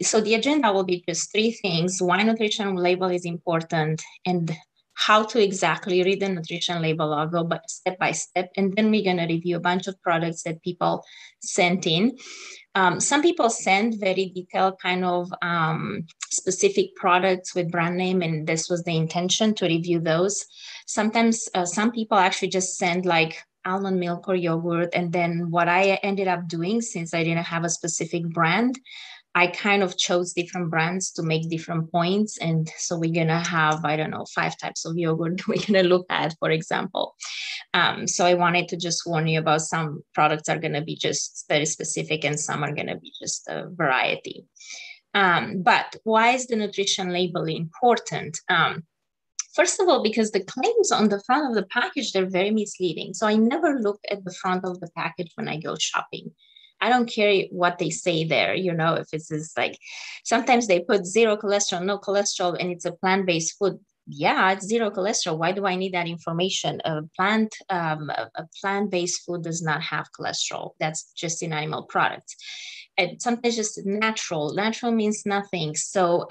so the agenda will be just three things: why nutrition label is important, and how to exactly read the nutrition label. I'll go step by step, and then we're going to review a bunch of products that people sent in. Some people send very detailed kind of specific products with brand name, and this was the intention to review those. Sometimes some people actually just send like almond milk or yogurt, and then what I ended up doing, since I didn't have a specific brand, I kind of chose different brands to make different points. And so we're going to have, I don't know, 5 types of yogurt we're going to look at, for example. So I wanted to just warn you about some products are going to be just very specific and some are going to be just a variety. But why is the nutrition label important? First of all, because the claims on the front of the package, they're very misleading. So I never look at the front of the package when I go shopping. I don't care what they say there, you know, if it's just like, sometimes they put 0 cholesterol, no cholesterol, and it's a plant-based food. Yeah, it's 0 cholesterol. Why do I need that information? A plant-based food does not have cholesterol. That's just in animal products. And sometimes just natural. Natural means nothing. So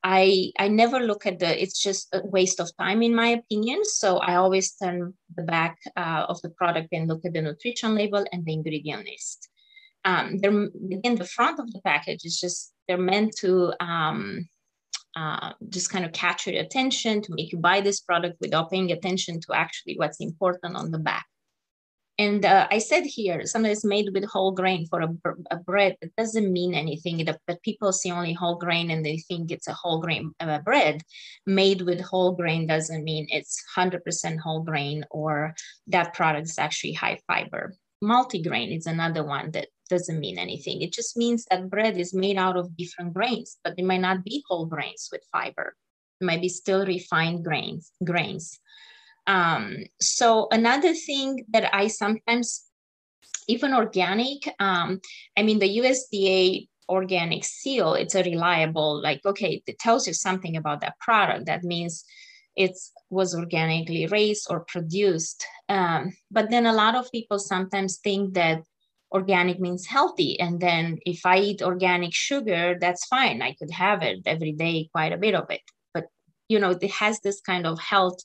I never look at it's just a waste of time, in my opinion. So I always turn the back of the product and look at the nutrition label and the ingredient list. Again, the front of the package is just, they're meant to just kind of catch your attention, to make you buy this product without paying attention to actually what's important on the back. And I said here, sometimes made with whole grain for a bread. It doesn't mean anything. But people see only whole grain and they think it's a whole grain bread. Made with whole grain doesn't mean it's 100% whole grain or that product is actually high fiber. Multigrain is another one that doesn't mean anything. It just means that bread is made out of different grains, but it might not be whole grains with fiber. It might be still refined grains. So another thing that I sometimes, even organic, I mean, the USDA organic seal, it's a reliable, like, okay, it tells you something about that product. That means it was organically raised or produced. But then a lot of people sometimes think that organic means healthy. And then if I eat organic sugar, that's fine. I could have it every day, quite a bit of it. But, you know, it has this kind of health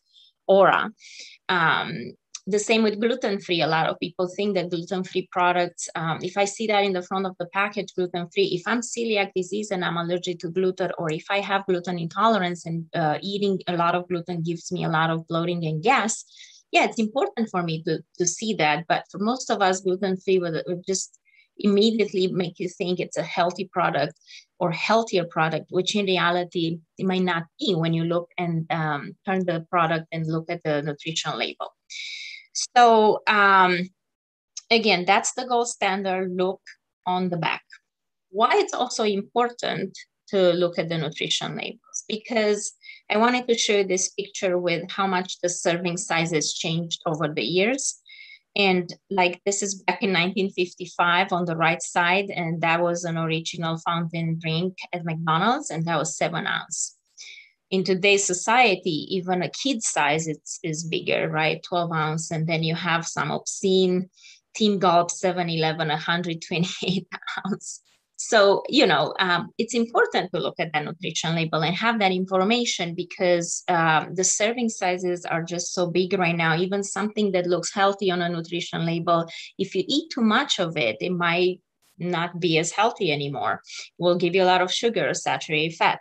aura. The same with gluten-free. A lot of people think that gluten-free products, if I see that in the front of the package, gluten-free, if I'm celiac disease and I'm allergic to gluten, or if I have gluten intolerance and eating a lot of gluten gives me a lot of bloating and gas, yeah, it's important for me to see that. But for most of us, gluten-free would just immediately make you think it's a healthy product or healthier product, which in reality, it might not be when you look and turn the product and look at the nutrition label. So again, that's the gold standard look on the back. Why it's also important to look at the nutrition labels, because I wanted to show this picture with how much the serving sizes changed over the years. And like, this is back in 1955 on the right side, and that was an original fountain drink at McDonald's, and that was 7 ounce. In today's society, even a kid size is bigger, right? 12 ounce, and then you have some obscene Team Gulp 7-Eleven 128 ounce. So, you know, it's important to look at the nutrition label and have that information, because the serving sizes are just so big right now. Even something that looks healthy on a nutrition label, if you eat too much of it, it might not be as healthy anymore. It will give you a lot of sugar or saturated fat.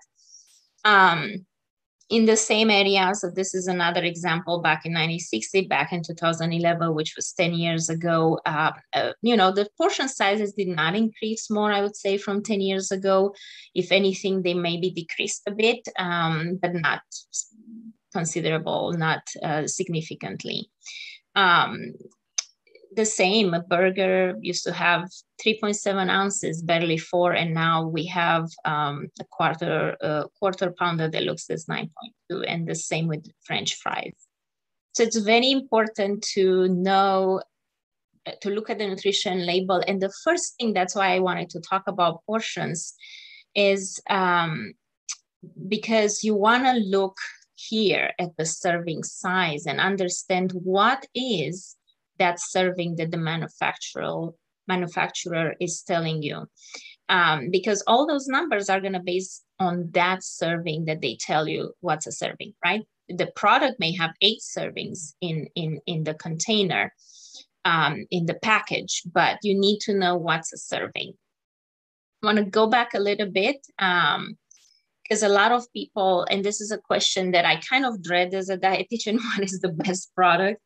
In the same area, so this is another example back in 1960, back in 2011, which was 10 years ago. You know, the portion sizes did not increase more, I would say, from 10 years ago. If anything, they maybe decreased a bit, but not considerable, not significantly. The same, a burger used to have 3.7 ounces, barely 4, and now we have a quarter pounder that looks as 9.2, and the same with French fries. So it's very important to know, to look at the nutrition label. And the first thing, that's why I wanted to talk about portions, is because you want to look here at the serving size and understand what is that serving that the manufacturer is telling you. because all those numbers are going to base on that serving that they tell you what's a serving, right? The product may have 8 servings in the container, in the package, but you need to know what's a serving. I want to go back a little bit, because a lot of people, and this is a question that I kind of dread as a dietitian, what is the best product?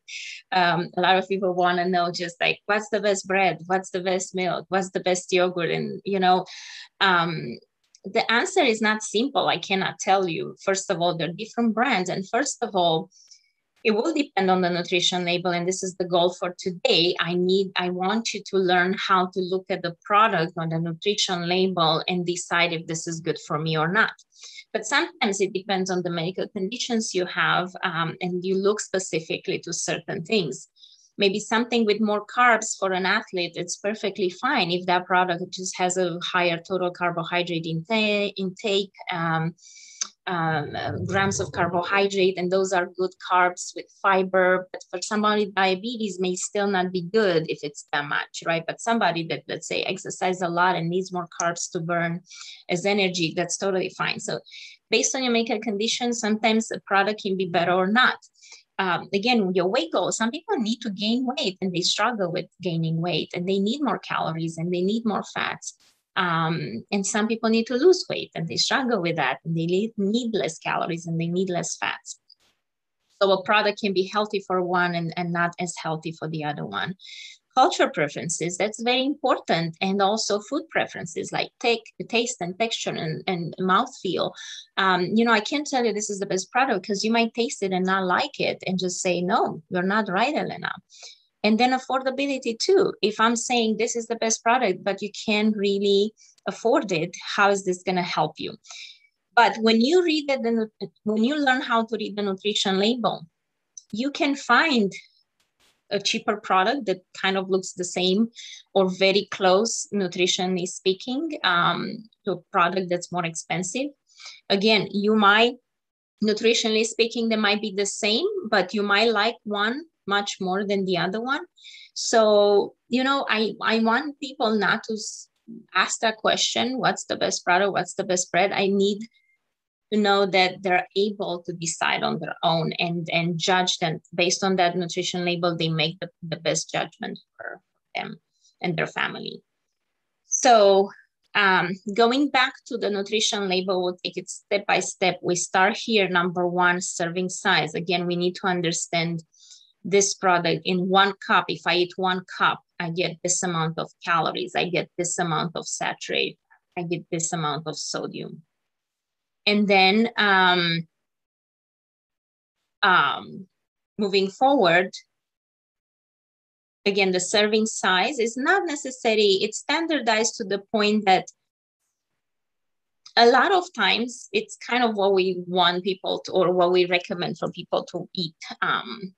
A lot of people want to know just like, what's the best bread? What's the best milk? What's the best yogurt? And, you know, the answer is not simple. I cannot tell you. First of all, there are different brands. And first of all, it will depend on the nutrition label. And this is the goal for today. I want you to learn how to look at the product on the nutrition label and decide if this is good for me or not. But sometimes it depends on the medical conditions you have, and you look specifically to certain things. Maybe something with more carbs for an athlete, it's perfectly fine if that product just has a higher total carbohydrate intake, grams of carbohydrate, and those are good carbs with fiber. But for somebody with diabetes may still not be good if it's that much, right? But somebody that, let's say, exercises a lot and needs more carbs to burn as energy, that's totally fine. So based on your medical condition, sometimes a product can be better or not. Again, your weight goals, some people need to gain weight and they struggle with gaining weight and they need more calories and they need more fats. And some people need to lose weight and they struggle with that and they need less calories and they need less fats. So a product can be healthy for one and not as healthy for the other one. Cultural preferences, that's very important. And also food preferences like taste and texture and mouthfeel. You know, I can't tell you this is the best product because you might taste it and not like it and just say, no, you're not right, Elena. And then affordability too. If I'm saying this is the best product, but you can't really afford it, how is this going to help you? But when you read when you learn how to read the nutrition label, you can find a cheaper product that kind of looks the same or very close, nutritionally speaking, to a product that's more expensive. Again, you might, nutritionally speaking, they might be the same, but you might like one much more than the other one. So, you know, I want people not to ask that question, what's the best product? What's the best bread? I need to know that they're able to decide on their own and judge them based on that nutrition label. They make the best judgment for them and their family. So going back to the nutrition label, we'll take it step by step. We start here, number 1, serving size. Again, we need to understand this product in 1 cup. If I eat 1 cup, I get this amount of calories. I get this amount of saturated. I get this amount of sodium. And then moving forward, again, the serving size is not necessary. It's standardized to the point that a lot of times it's kind of what we want people to, or what we recommend for people to eat.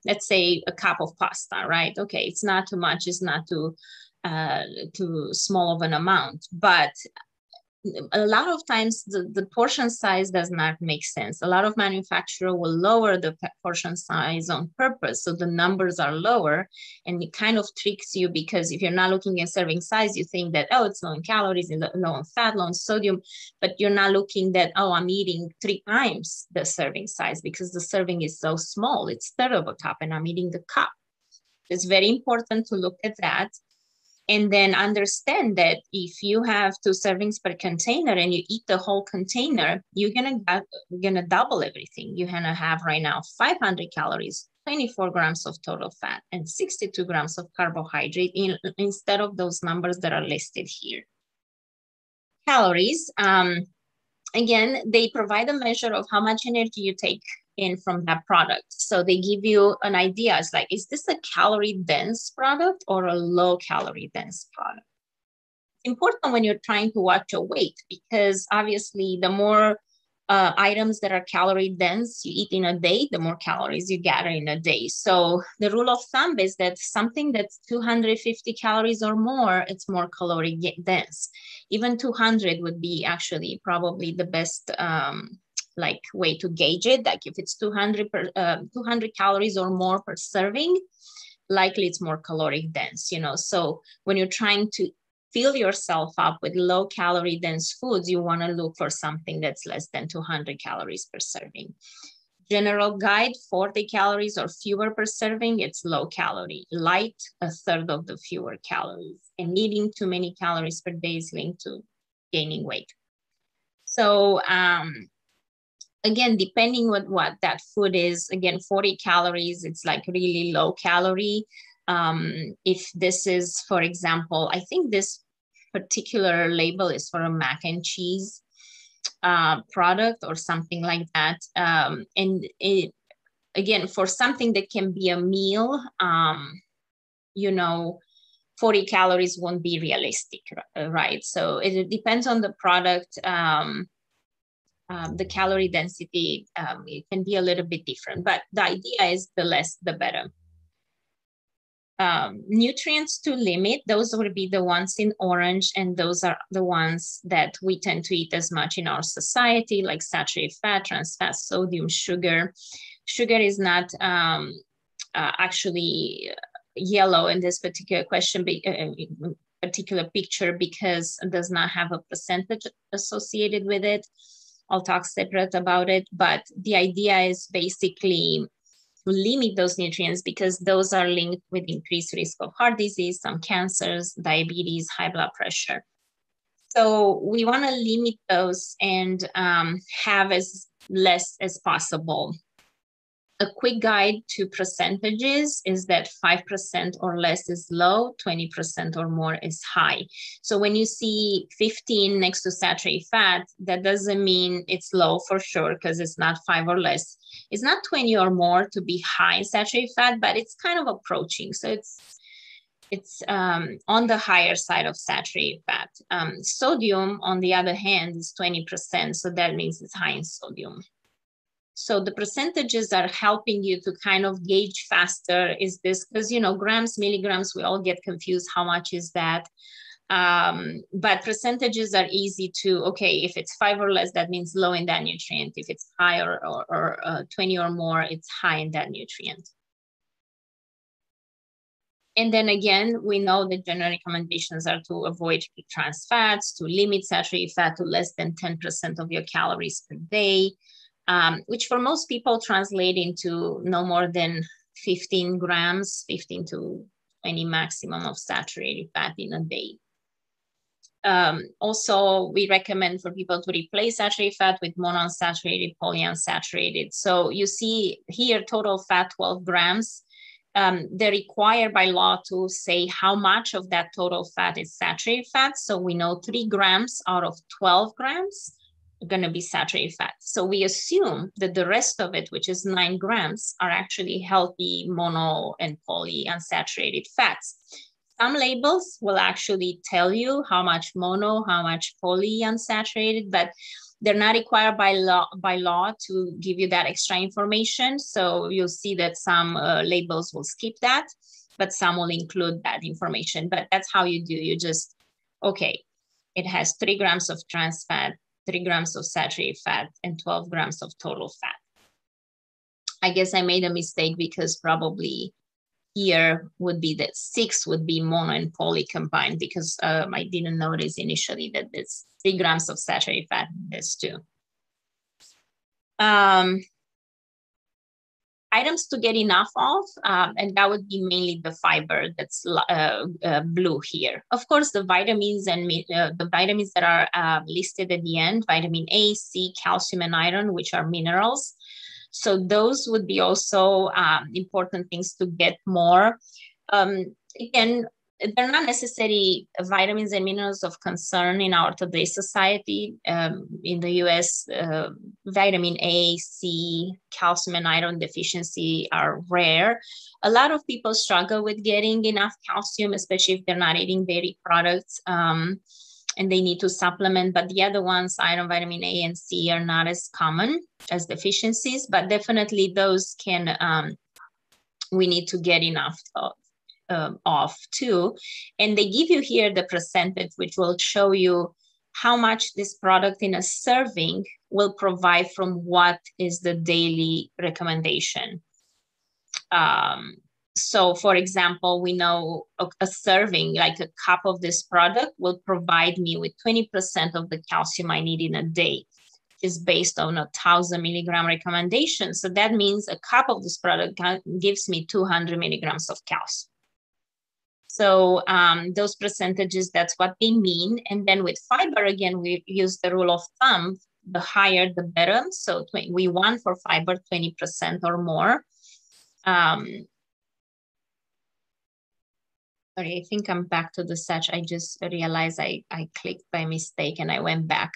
Let's say a cup of pasta, right? Okay, it's not too much, it's not too small of an amount, but a lot of times the portion size does not make sense. A lot of manufacturers will lower the portion size on purpose, so the numbers are lower, and it kind of tricks you because if you're not looking at serving size, you think that, oh, it's low in calories, and low in fat, low in sodium, but you're not looking that, oh, I'm eating 3 times the serving size because the serving is so small. It's 1/3 of a cup, and I'm eating the cup. It's very important to look at that. And then understand that if you have 2 servings per container and you eat the whole container, you're gonna double everything. You're gonna have right now 500 calories, 24 grams of total fat, and 62 grams of carbohydrate instead of those numbers that are listed here. Calories, again, they provide a measure of how much energy you take in from that product. So they give you an idea. It's like, is this a calorie dense product or a low calorie dense product? It's important when you're trying to watch your weight because obviously the more items that are calorie dense you eat in a day, the more calories you gather in a day. So the rule of thumb is that something that's 250 calories or more, it's more calorie dense. Even 200 would be actually probably the best like way to gauge it. Like if it's 200 calories or more per serving, likely it's more caloric dense, you know. So when you're trying to fill yourself up with low calorie dense foods, you want to look for something that's less than 200 calories per serving. General guide, 40 calories or fewer per serving, it's low calorie. Light, a third of the fewer calories. And eating too many calories per day is linked to gaining weight. So again, depending on what that food is, again, 40 calories, it's like really low calorie. If this is, for example, I think this particular label is for a mac and cheese product or something like that. And it, again, for something that can be a meal, you know, 40 calories won't be realistic, right? So it depends on the product. The calorie density, it can be a little bit different, but the idea is the less, the better. Nutrients to limit, those would be the ones in orange, and those are the ones that we tend to eat as much in our society, like saturated fat, trans fat, sodium, sugar. Sugar is not actually yellow in this particular question, particular picture, because it does not have a percentage associated with it. I'll talk separate about it, but the idea is basically to limit those nutrients because those are linked with increased risk of heart disease, some cancers, diabetes, high blood pressure. So we want to limit those and have as less as possible. A quick guide to percentages is that 5% or less is low, 20% or more is high. So when you see 15 next to saturated fat, that doesn't mean it's low for sure, because it's not 5 or less. It's not 20 or more to be high in saturated fat, but it's kind of approaching. So it's on the higher side of saturated fat. Sodium, on the other hand, is 20%. So that means it's high in sodium. So the percentages are helping you to kind of gauge faster, is this, because, you know, grams, milligrams, we all get confused. How much is that? But percentages are easy to, okay, if it's 5 or less, that means low in that nutrient. If it's higher or 20 or more, it's high in that nutrient. And then again, we know the general recommendations are to avoid trans fats, to limit saturated fat to less than 10% of your calories per day. Which for most people translate into no more than 15 grams, 15 to 20 maximum of saturated fat in a day. Also, we recommend for people to replace saturated fat with monounsaturated, polyunsaturated. So you see here, total fat 12 grams. They're required by law to say how much of that total fat is saturated fat. So we know 3 grams out of 12 grams going to be saturated fat. So we assume that the rest of it, which is 9 grams, are actually healthy mono and polyunsaturated fats. Some labels will actually tell you how much mono, how much polyunsaturated, but they're not required by law to give you that extra information. So you'll see that some labels will skip that, but some will include that information. But that's how you do. You just, okay, it has 3 grams of trans fat, 3 grams of saturated fat, and 12 grams of total fat. I guess I made a mistake because probably here would be that 6 would be mono and poly combined, because I didn't notice initially that there's 3 grams of saturated fat in this too. Items to get enough of, and that would be mainly the fiber that's blue here. Of course, the vitamins and the vitamins that are listed at the end, vitamin A, C, calcium, and iron, which are minerals. So those would be also important things to get more. Again, they're not necessarily vitamins and minerals of concern in our today's society. In the US, vitamin A, C, calcium, and iron deficiency are rare. A lot of people struggle with getting enough calcium, especially if they're not eating dairy products, and they need to supplement. But the other ones, iron, vitamin A, and C, are not as common as deficiencies, but definitely those can, we need to get enough of too. And they give you here the percentage, which will show you how much this product in a serving will provide from what is the daily recommendation. So for example, we know a serving, like a cup of this product will provide me with 20% of the calcium I need in a day, is based on 1,000 milligram recommendation. So that means a cup of this product gives me 200 milligrams of calcium. So those percentages, that's what they mean. And then with fiber, again, we use the rule of thumb, the higher, the better. So we want for fiber 20% or more. Sorry, I think I'm back to the search. I just realized I clicked by mistake and I went back.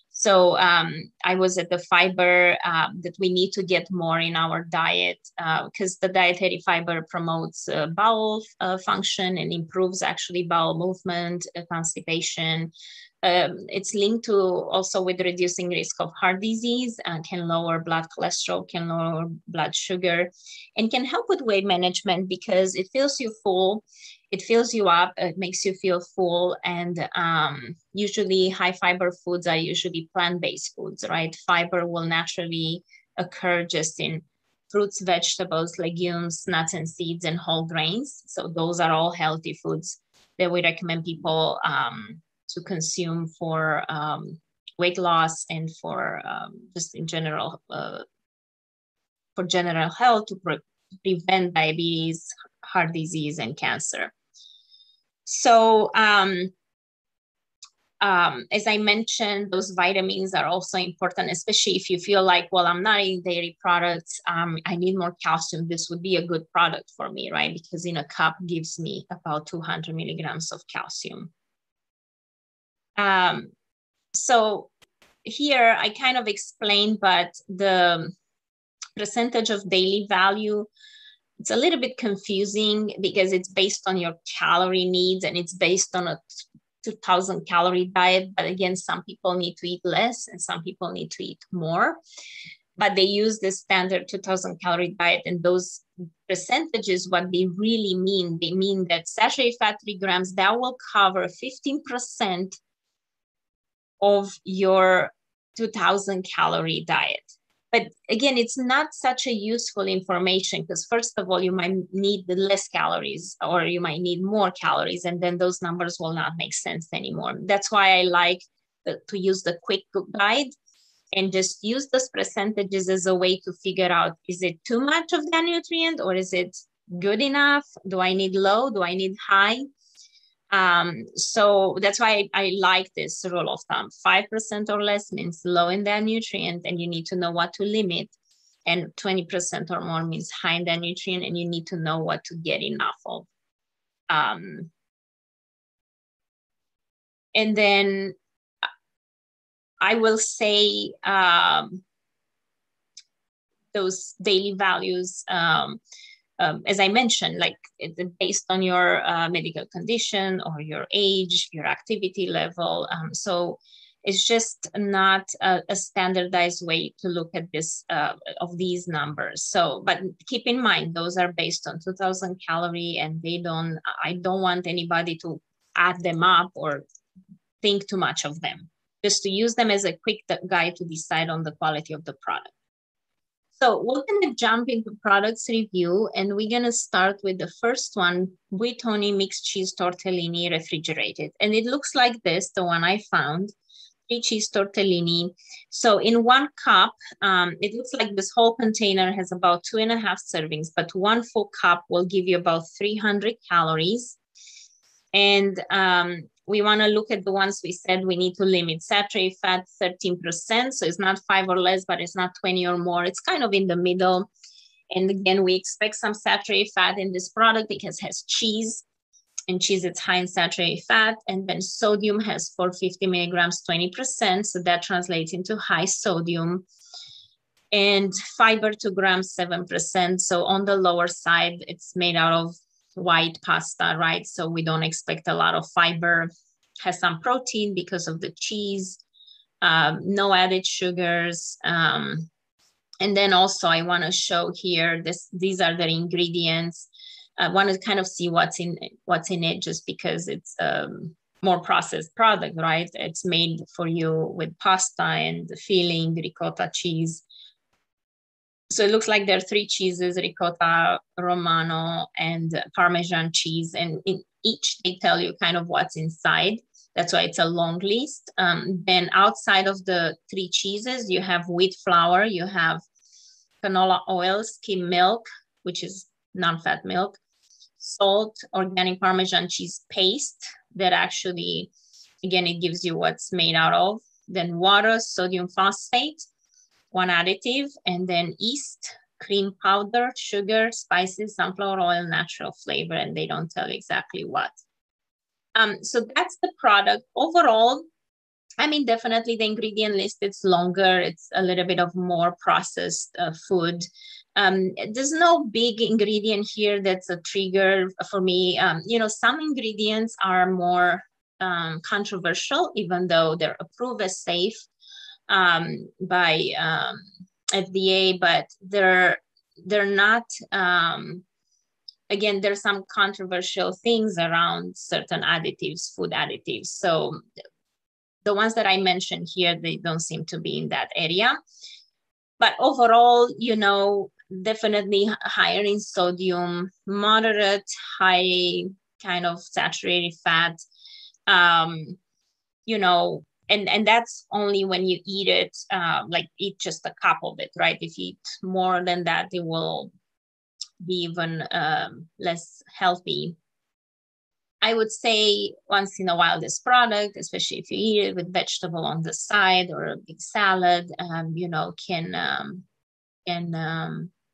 So I was at the fiber that we need to get more in our diet because the dietary fiber promotes bowel function and improves actually bowel movement, constipation. It's linked to also with reducing risk of heart disease, can lower blood cholesterol, can lower blood sugar, and can help with weight management because it fills you full. It fills you up, it makes you feel full, and usually high fiber foods are usually plant-based foods, right? Fiber will naturally occur just in fruits, vegetables, legumes, nuts and seeds, and whole grains. So those are all healthy foods that we recommend people to consume for weight loss and for just in general, for general health, to prevent diabetes, heart disease, and cancer. So as I mentioned, those vitamins are also important, especially if you feel like, well, I'm not eating dairy products, I need more calcium. This would be a good product for me, right? Because in a cup gives me about 200 milligrams of calcium. So here I kind of explained, but the percentage of daily value, it's a little bit confusing because it's based on your calorie needs and it's based on a 2,000 calorie diet. But again, some people need to eat less and some people need to eat more. But they use the standard 2,000 calorie diet, and those percentages, what they really mean, they mean that saturated fat 3 grams, that will cover 15% of your 2,000 calorie diet. But again, it's not such a useful information because first of all, you might need the less calories or you might need more calories, and then those numbers will not make sense anymore. That's why I like to use the quick cook guide and just use those percentages as a way to figure out, is it too much of that nutrient or is it good enough? Do I need low? Do I need high? So that's why I like this rule of thumb. 5% or less means low in that nutrient and you need to know what to limit. And 20% or more means high in that nutrient and you need to know what to get enough of. And then I will say those daily values, as I mentioned, like it's based on your medical condition or your age, your activity level. So it's just not a standardized way to look at this of these numbers. So, but keep in mind, those are based on 2,000 calorie and I don't want anybody to add them up or think too much of them, just to use them as a quick guide to decide on the quality of the product. So we're going to jump into products review, and we're going to start with the first one, Buitoni mixed cheese tortellini refrigerated. And it looks like this, the one I found, 3 cheese tortellini. So in 1 cup, it looks like this whole container has about 2.5 servings, but 1 full cup will give you about 300 calories. And we want to look at the ones we said we need to limit. Saturated fat, 13%. So it's not 5 or less, but it's not 20 or more. It's kind of in the middle. And again, we expect some saturated fat in this product because it has cheese. And cheese is high in saturated fat. And then sodium has 450 milligrams, 20%. So that translates into high sodium. And fiber, 2 grams, 7%. So on the lower side, it's made out of white pasta, right? So we don't expect a lot of fiber. Has some protein because of the cheese, no added sugars. And then also I want to show here, these are the ingredients. I want to kind of see what's in it, just because it's more processed product, right? It's made for you with pasta and the filling, ricotta cheese. So it looks like there are 3 cheeses, ricotta, Romano, and Parmesan cheese. And in each, they tell you kind of what's inside. That's why it's a long list. Then outside of the 3 cheeses, you have wheat flour, you have canola oil, skim milk, which is non-fat milk, salt, organic Parmesan cheese paste that actually, again, it gives you what's made out of. Then water, sodium phosphate, 1 additive, and then yeast, cream powder, sugar, spices, sunflower oil, natural flavor, and they don't tell you exactly what. So that's the product. Overall, I mean, definitely the ingredient list, it's longer. It's a little bit of more processed food. There's no big ingredient here that's a trigger for me. You know, some ingredients are more controversial, even though they're approved as safe by FDA, but they're not, again, there's some controversial things around certain additives, food additives. So the ones that I mentioned here, they don't seem to be in that area. But overall, you know, definitely higher in sodium, moderate, high kind of saturated fat, you know, and that's only when you eat it, like eat just a cup of it, right? If you eat more than that, it will be even less healthy. I would say once in a while this product, especially if you eat it with vegetable on the side or a big salad, you know, can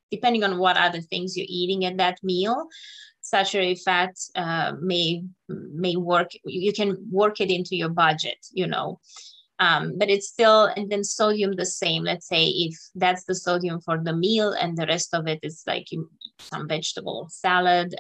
depending on what other things you're eating at that meal, saturated fat may work. You can work it into your budget, you know, but it's still, and then sodium the same. Let's say if that's the sodium for the meal and the rest of it is like some vegetable salad,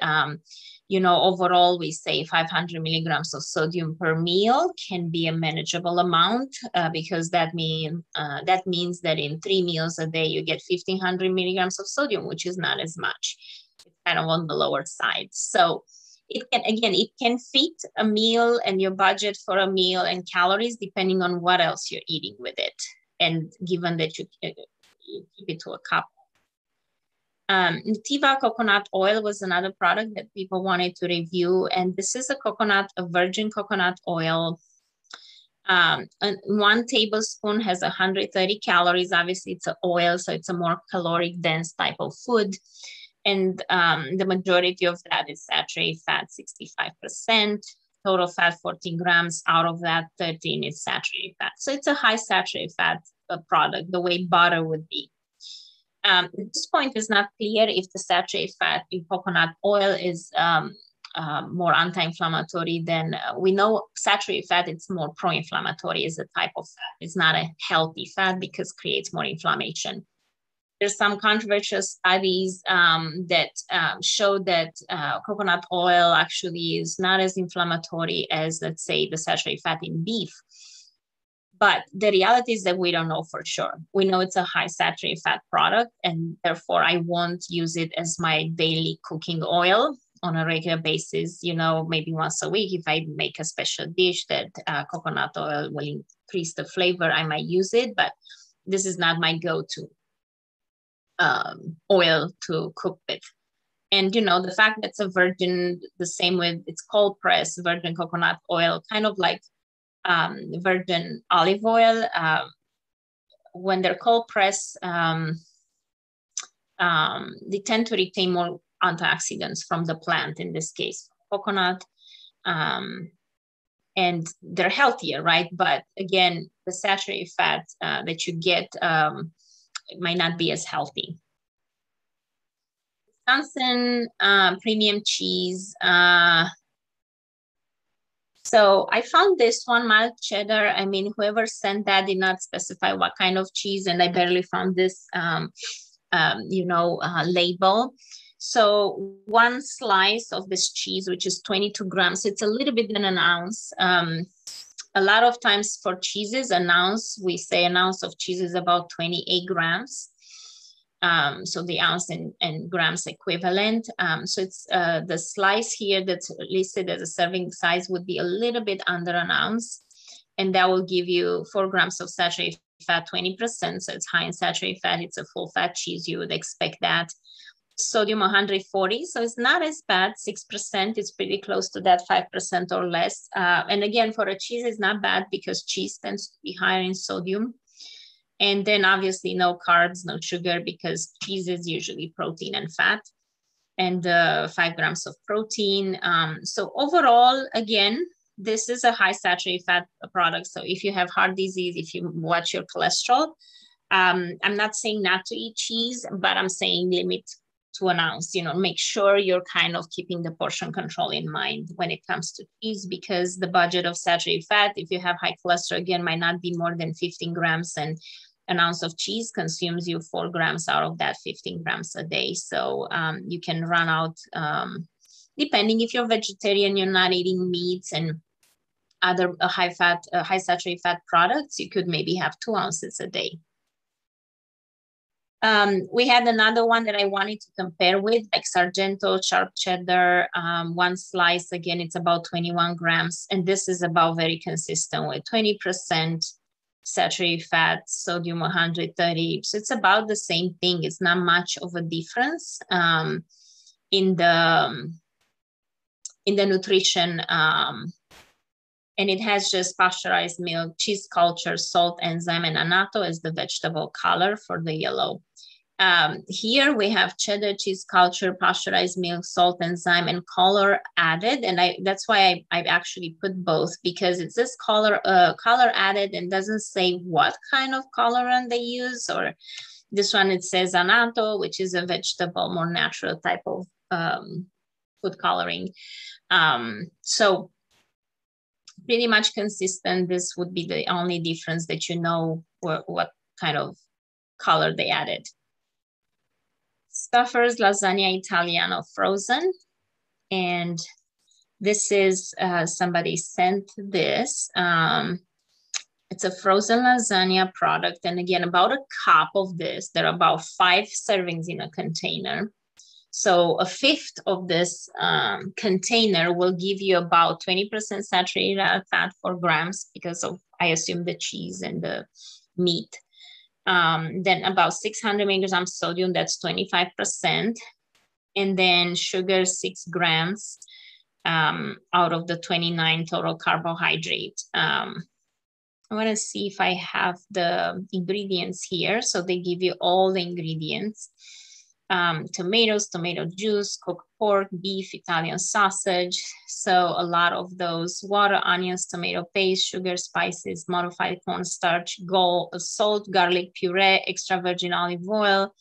you know, overall we say 500 milligrams of sodium per meal can be a manageable amount because that means that in 3 meals a day you get 1,500 milligrams of sodium, which is not as much. It's kind of on the lower side. So it can, again, it can fit a meal and your budget for a meal and calories depending on what else you're eating with it. And given that you keep it to a cup. Nativa Coconut Oil was another product that people wanted to review. And this is a virgin coconut oil. And 1 tablespoon has 130 calories. Obviously, it's an oil, so it's a more caloric dense type of food. And the majority of that is saturated fat, 65%. Total fat, 14 grams. Out of that, 13 is saturated fat. So it's a high saturated fat product, the way butter would be. At this point, it's not clear if the saturated fat in coconut oil is more anti-inflammatory than we know saturated fat. It's more pro-inflammatory as a type of fat. It's not a healthy fat because it creates more inflammation. There's some controversial studies that show that coconut oil actually is not as inflammatory as, let's say, the saturated fat in beef. But the reality is that we don't know for sure. We know it's a high saturated fat product, and therefore I won't use it as my daily cooking oil on a regular basis. You know, maybe once a week, if I make a special dish that coconut oil will increase the flavor, I might use it, but this is not my go-to oil to cook with. And, you know, the fact that it's a virgin, the same with it's cold pressed virgin coconut oil, kind of like virgin olive oil, when they're cold pressed, they tend to retain more antioxidants from the plant, in this case, coconut, and they're healthier, right? But again, the saturated fat that you get it might not be as healthy. Wisconsin premium cheese. So I found this one, mild cheddar. I mean, whoever sent that did not specify what kind of cheese, and I barely found this, label. So 1 slice of this cheese, which is 22 grams, it's a little bit than an ounce. A lot of times for cheeses, we say an ounce of cheese is about 28 grams. So the ounce and grams equivalent. So it's the slice here that's listed as a serving size would be a little bit under an ounce. and that will give you 4 grams of saturated fat, 20%. So it's high in saturated fat. It's a full fat cheese. You would expect that. Sodium 140, so it's not as bad. 6%, it's pretty close to that 5% or less. And again, for a cheese, it's not bad because cheese tends to be higher in sodium. And then obviously no carbs, no sugar, because cheese is usually protein and fat, and 5 grams of protein. So overall, again, this is a high saturated fat product. So if you have heart disease, if you watch your cholesterol, I'm not saying not to eat cheese, but I'm saying limit to an ounce. Make sure you're kind of keeping the portion control in mind when it comes to cheese, because the budget of saturated fat, if you have high cholesterol, again, might not be more than 15 grams, and an ounce of cheese consumes you 4 grams out of that 15 grams a day. So you can run out, depending if you're vegetarian, you're not eating meats and other high saturated fat products, you could maybe have 2 ounces a day. We had another one that I wanted to compare with, like Sargento sharp cheddar. One slice, again, it's about 21 grams. And this is about very consistent with 20% saturated fat, sodium 130. So it's about the same thing. It's not much of a difference in the nutrition. And it has just pasteurized milk, cheese culture, salt, enzyme, and annatto as the vegetable color for the yellow. Here we have cheddar, cheese culture, pasteurized milk, salt, enzyme, and color added. And that's why I actually put both, because it says color added and doesn't say what kind of colorant they use. Or this one, it says annatto, which is a vegetable, more natural type of food coloring. So pretty much consistent. This would be the only difference that what kind of color they added. Stuffers, lasagna Italiano frozen. And this is, somebody sent this. It's a frozen lasagna product. And again, about a cup of this, there are about 5 servings in a container. So a fifth of this container will give you about 20% saturated fat, 4 grams, because of, I assume, the cheese and the meat. Then about 600 milligrams sodium, that's 25%. And then sugar, 6 grams out of the 29 total carbohydrate. I want to see if I have the ingredients here. So they give you all the ingredients. Tomatoes, tomato juice, cooked pork, beef, Italian sausage. So a lot of those: water, onions, tomato paste, sugar, spices, modified cornstarch, salt, garlic puree, extra virgin olive oil,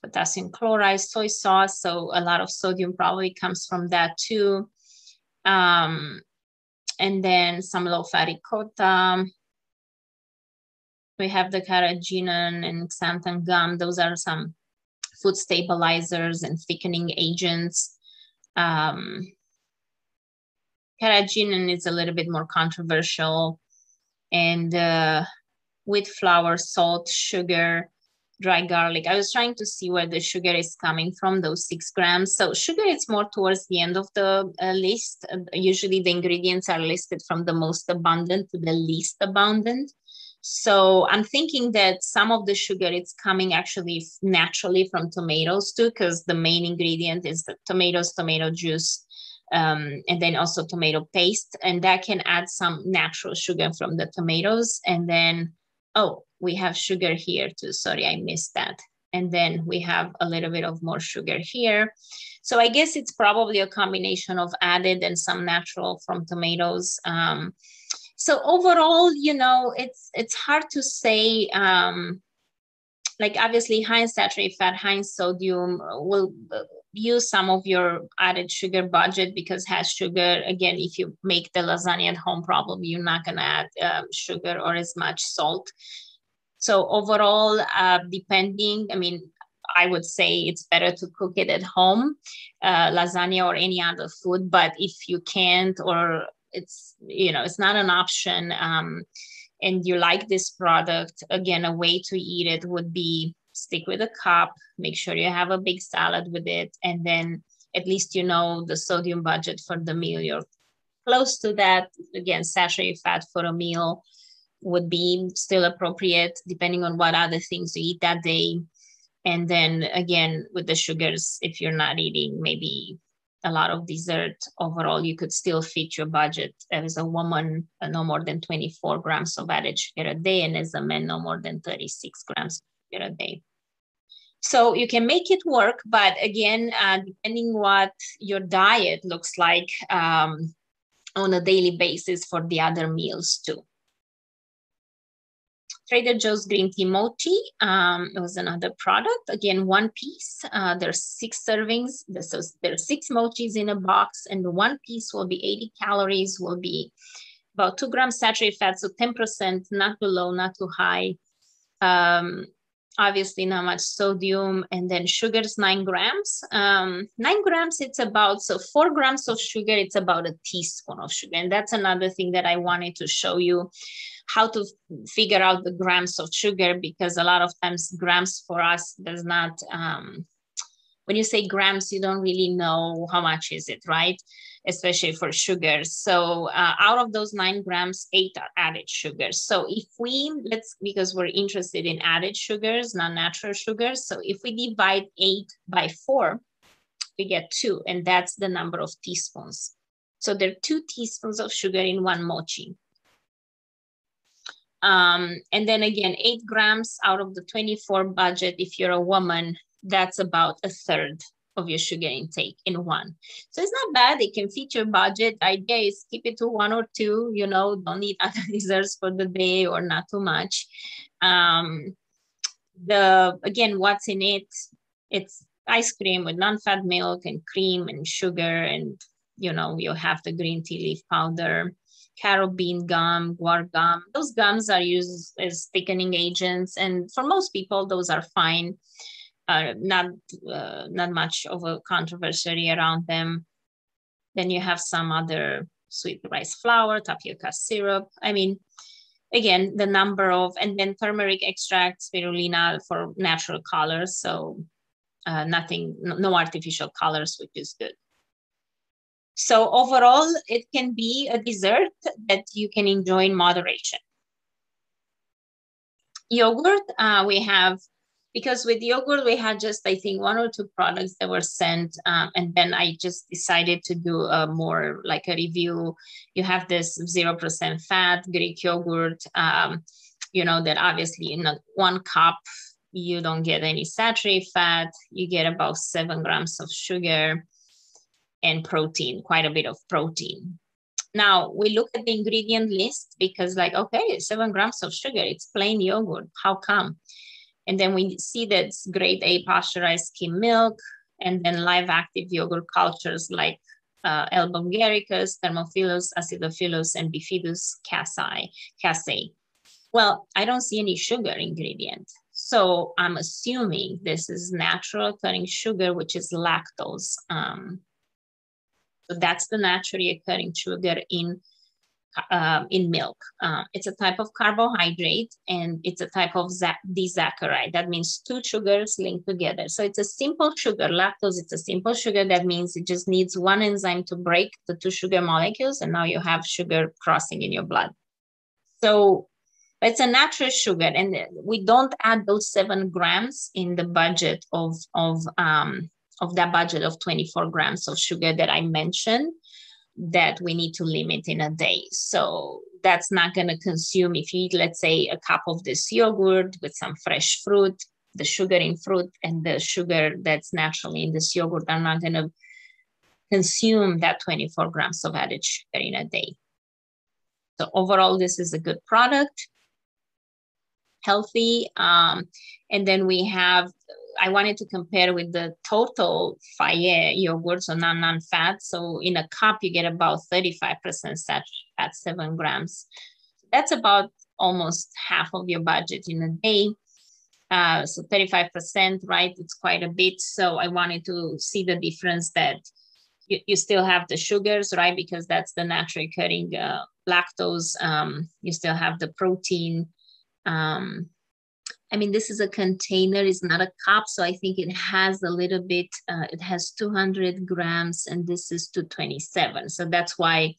potassium chloride, soy sauce. So a lot of sodium probably comes from that too. And then some low-fat ricotta. We have the carrageenan and xanthan gum. Those are some food stabilizers and thickening agents. Carrageenan is a little bit more controversial. And wheat flour, salt, sugar, dry garlic. I was trying to see where the sugar is coming from, those 6 grams. So sugar is more towards the end of the list. Usually the ingredients are listed from the most abundant to the least abundant. So I'm thinking that some of the sugar, it's coming actually naturally from tomatoes too, because the main ingredient is the tomatoes, tomato juice, and then also tomato paste. And that can add some natural sugar from the tomatoes. And then, oh, we have sugar here too. Sorry, I missed that. And then we have a little bit of more sugar here. So I guess it's probably a combination of added and some natural from tomatoes. So overall, it's hard to say, like obviously high in saturated fat, high in sodium will use some of your added sugar budget because has sugar. Again, if you make the lasagna at home, probably you're not going to add sugar or as much salt. So overall, depending, I would say it's better to cook it at home, lasagna or any other food. But if you can't, or it's not an option, and you like this product, again, a way to eat it would be stick with a cup, make sure you have a big salad with it, and then at least the sodium budget for the meal you're close to that. Again, saturated fat for a meal would be still appropriate depending on what other things you eat that day. And then again, with the sugars, if you're not eating maybe a lot of dessert, overall, you could still fit your budget. As a woman, no more than 24 grams of added sugar a day, and as a man, no more than 36 grams of sugar a day. So you can make it work, but again, depending what your diet looks like on a daily basis for the other meals too. Trader Joe's green tea mochi, it was another product. Again, one piece. There's 6 servings. So there's 6 mochis in a box, and the one piece will be 80 calories, will be about 2 grams saturated fat, so 10%, not too low, not too high. Obviously not much sodium, and then sugars 9 grams. 9 grams, it's about, so 4 grams of sugar, it's about a teaspoon of sugar. And that's another thing that I wanted to show you, how to figure out the grams of sugar, because a lot of times grams for us does not, when you say grams, you don't really know how much is it, right? Especially for sugars. So out of those 9 grams, 8 are added sugars. So if we, because we're interested in added sugars, not natural sugars. So if we divide 8 by 4, we get 2, and that's the number of teaspoons. So there are 2 teaspoons of sugar in one mochi. And then again, 8 grams out of the 24 budget, if you're a woman, that's about a third of your sugar intake in one. So it's not bad. It can fit your budget. The idea is keep it to 1 or 2, you know, don't eat other desserts for the day or not too much. Again, what's in it? It's ice cream with non-fat milk and cream and sugar, and, you know, you have the green tea leaf powder, carrot bean gum, guar gum. Those gums are used as thickening agents, and for most people, those are fine. Not much of a controversy around them. Then you have some other sweet rice flour, tapioca syrup. I mean, again, the number of, and then turmeric extract, spirulina for natural colors. So nothing, no artificial colors, which is good. So overall, it can be a dessert that you can enjoy in moderation. Yogurt, we have, because with yogurt, we had just, I think, 1 or 2 products that were sent. And then I just decided to do a more like a review. You have this 0% fat Greek yogurt, you know, that obviously in 1 cup, you don't get any saturated fat. You get about 7 grams of sugar and protein, quite a bit of protein. Now we look at the ingredient list because like, okay, 7 grams of sugar, it's plain yogurt. How come? And then we see that it's grade A pasteurized skim milk, and then live active yogurt cultures like L. bulgaricus, Thermophilus, Acidophilus, and Bifidus casei. Well, I don't see any sugar ingredient. So I'm assuming this is natural occurring sugar, which is lactose. So that's the naturally occurring sugar in milk. It's a type of carbohydrate, and it's a type of disaccharide. That means 2 sugars linked together. So it's a simple sugar. Lactose, it's a simple sugar. That means it just needs 1 enzyme to break the 2 sugar molecules, and now you have sugar crossing in your blood. So it's a natural sugar, and we don't add those 7 grams in the budget of that budget of 24 grams of sugar that I mentioned, that we need to limit in a day. So that's not going to consume, if you eat, let's say, a cup of this yogurt with some fresh fruit, the sugar in fruit and the sugar that's naturally in this yogurt are not going to consume that 24 grams of added sugar in a day. So overall, this is a good product, healthy. And then we have, I wanted to compare with the total Fayet yogurt, so non-fat. So in a cup, you get about 35% saturated fat, 7 grams. That's about almost half of your budget in a day. So 35%, right? It's quite a bit. So I wanted to see the difference that you still have the sugars, right? Because that's the naturally occurring lactose. You still have the protein. I mean, this is a container, it's not a cup. So I think it has a little bit, it has 200 grams and this is 227. So that's why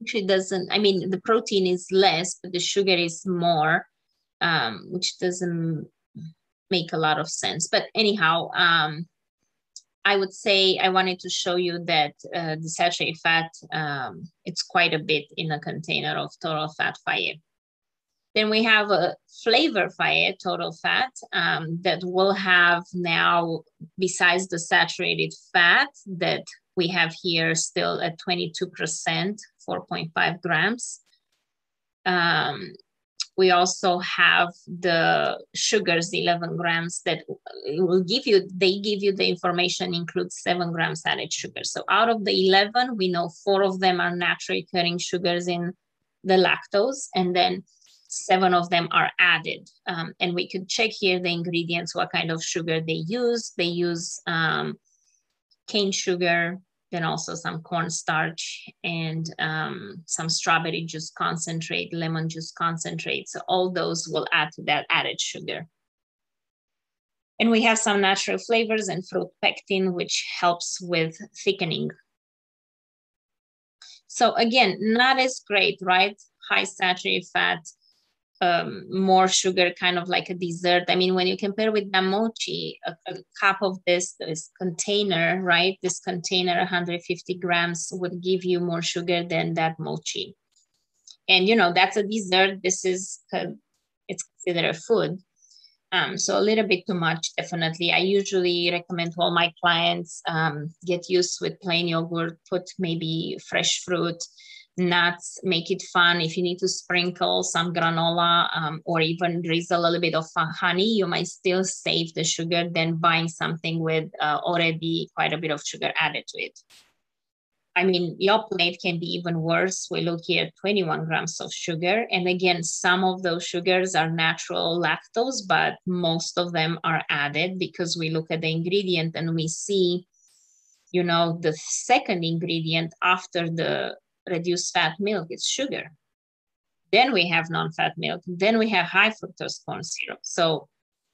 Actually doesn't, I mean, the protein is less, but the sugar is more, which doesn't make a lot of sense. But anyhow, I would say I wanted to show you that the saturated fat, it's quite a bit in a container of total fat Fayet. Then we have a flavor Fayet, total fat, that will have now, besides the saturated fat that we have here still at 22%, 4.5 grams. We also have the sugars, 11 grams, that will give you, they give you the information includes 7 grams added sugar. So out of the 11, we know 4 of them are naturally occurring sugars in the lactose, and then 7 of them are added. And we could check here the ingredients, what kind of sugar they use. They use cane sugar, then also some cornstarch, and some strawberry juice concentrate, lemon juice concentrate. So all those will add to that added sugar. And we have some natural flavors and fruit pectin, which helps with thickening. So again, not as great, right? High saturated fat, more sugar, kind of like a dessert. I mean, when you compare with the mochi, a cup of this container, right? This container, 150 grams, would give you more sugar than that mochi. And, you know, that's a dessert. This is, it's considered a food. So a little bit too much, definitely. I usually recommend to all my clients, get used with plain yogurt, put maybe fresh fruit, nuts, make it fun. If you need to sprinkle some granola or even drizzle a little bit of honey, you might still save the sugar than buying something with already quite a bit of sugar added to it. I mean, your plate can be even worse. We look here, 21 grams of sugar. And again, some of those sugars are natural lactose, but most of them are added because we look at the ingredient and we see, you know, the second ingredient after the reduced fat milk is sugar. Then we have non-fat milk. Then we have high fructose corn syrup. So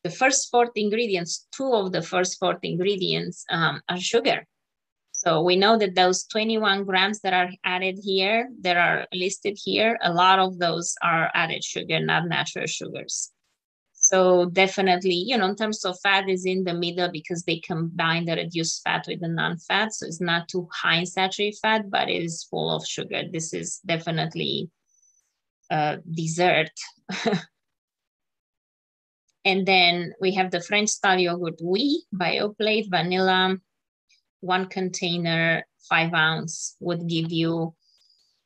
the first 4 ingredients, 2 of the first 4 ingredients are sugar. So we know that those 21 grams that are added here, that are listed here, a lot of those are added sugar, not natural sugars. So definitely, you know, in terms of fat is in the middle because they combine the reduced fat with the non-fat. So it's not too high in saturated fat, but it is full of sugar. This is definitely dessert. And then we have the French style yogurt Oui, BioPlate, vanilla. 1 container, 5 ounce would give you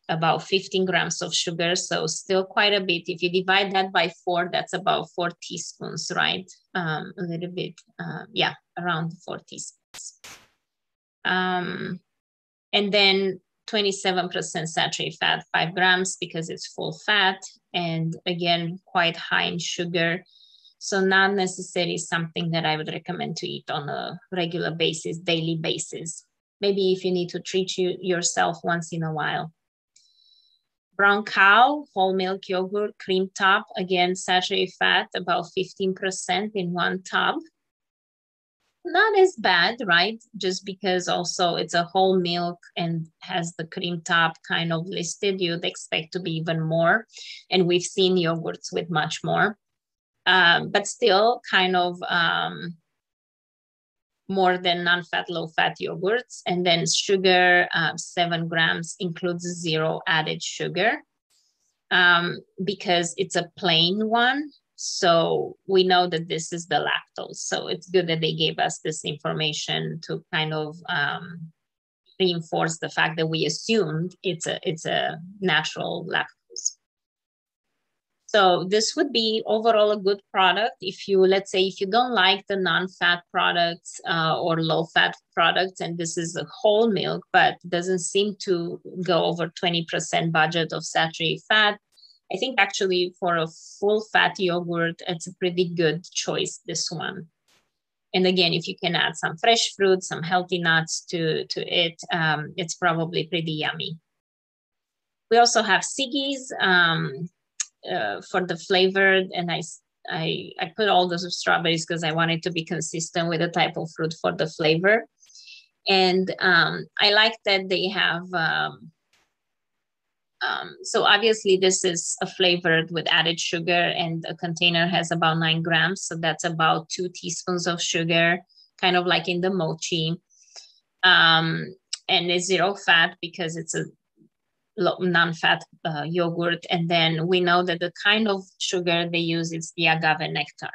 about 15 grams of sugar. So still quite a bit. If you divide that by 4, that's about 4 teaspoons, right? A little bit, yeah, around 4 teaspoons. And then 27% saturated fat, 5 grams because it's full fat. And again, quite high in sugar. So not necessarily something that I would recommend to eat on a regular basis, daily basis. Maybe if you need to treat yourself once in a while. Brown cow, whole milk yogurt, cream top, again, saturated fat, about 15% in 1 tub. Not as bad, right? Just because also it's a whole milk and has the cream top kind of listed, you'd expect to be even more. And we've seen yogurts with much more. But still kind of more than non-fat, low-fat yogurts. And then sugar, 7 grams, includes 0 added sugar because it's a plain one. So we know that this is the lactose. So it's good that they gave us this information to kind of reinforce the fact that we assumed it's a natural lactose. So this would be overall a good product. If you, let's say, if you don't like the non-fat products or low-fat products, and this is a whole milk, but doesn't seem to go over 20% budget of saturated fat, I think actually for a full-fat yogurt, it's a pretty good choice, this one. And again, if you can add some fresh fruit, some healthy nuts to it, it's probably pretty yummy. We also have Siggi's. For the flavored, and I put all those strawberries because I wanted to be consistent with the type of fruit for the flavor. And I like that they have, so obviously this is a flavored with added sugar, and a container has about 9 grams. So that's about 2 teaspoons of sugar, kind of like in the mochi. And it's 0 fat because it's a non-fat yogurt. And then we know that the kind of sugar they use is the agave nectar.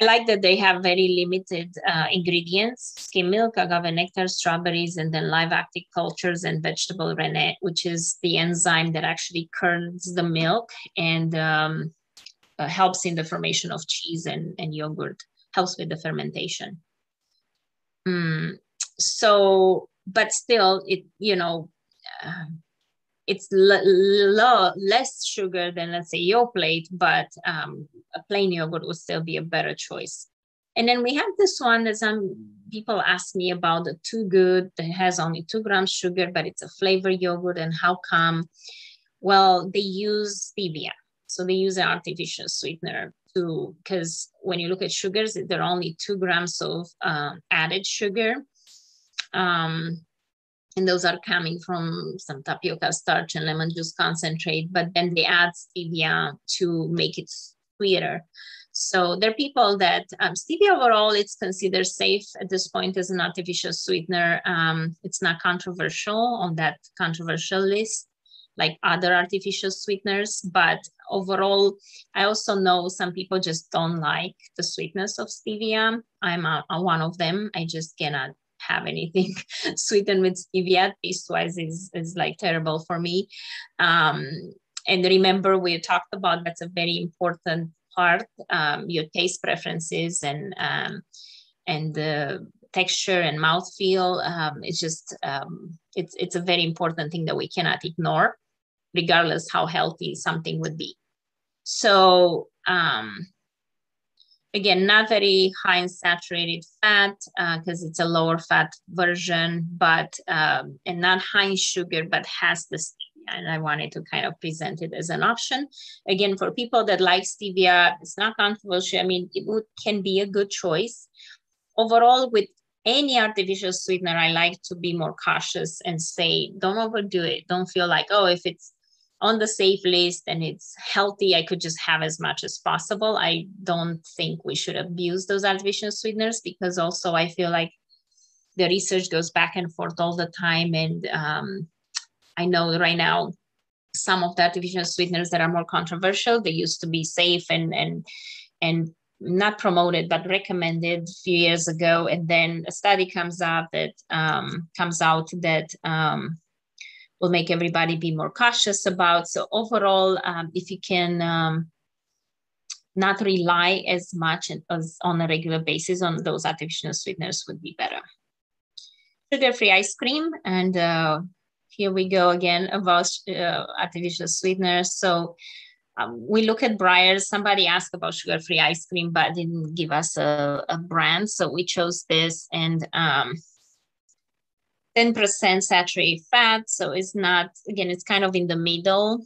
I like that they have very limited ingredients: skim milk, agave nectar, strawberries, and then live active cultures and vegetable rennet, which is the enzyme that actually curds the milk and helps in the formation of cheese and yogurt, helps with the fermentation. So, but still, it, you know, it's less sugar than, let's say, Yoplait, but a plain yogurt would still be a better choice. And then we have this one that some people ask me about, the Too Good, that has only 2 grams sugar, but it's a flavored yogurt. And how come? Well, they use stevia. So they use an artificial sweetener too, because when you look at sugars, there are only 2 grams of added sugar. And those are coming from some tapioca starch and lemon juice concentrate, but then they add stevia to make it sweeter. So there are people that stevia overall, it's considered safe at this point as an artificial sweetener. It's not controversial on that controversial list like other artificial sweeteners, but overall, I also know some people just don't like the sweetness of stevia. I'm one of them. I just cannot have anything sweetened with stevia. Taste-wise is like terrible for me. And remember, we talked about that's a very important part, your taste preferences and the texture and mouthfeel. It's just, it's a very important thing that we cannot ignore, regardless how healthy something would be. So, again, not very high in saturated fat because it's a lower fat version, but and not high in sugar, but has the stevia. And I wanted to kind of present it as an option. Again, for people that like stevia, it's not controversial. I mean, it can be a good choice. Overall, with any artificial sweetener, I like to be more cautious and say, don't overdo it. Don't feel like, oh, if it's on the safe list and it's healthy, I could just have as much as possible. I don't think we should abuse those artificial sweeteners, because also I feel like the research goes back and forth all the time. And I know right now, some of the artificial sweeteners that are more controversial, they used to be safe and not promoted, but recommended a few years ago. And then a study comes out that will make everybody be more cautious about. So overall, if you can not rely as much as on a regular basis on those artificial sweeteners would be better. Sugar-free ice cream. And here we go again about artificial sweeteners. So we look at Breyers. Somebody asked about sugar-free ice cream, but didn't give us a brand. So we chose this, and 10% saturated fat. So it's not, again, it's kind of in the middle.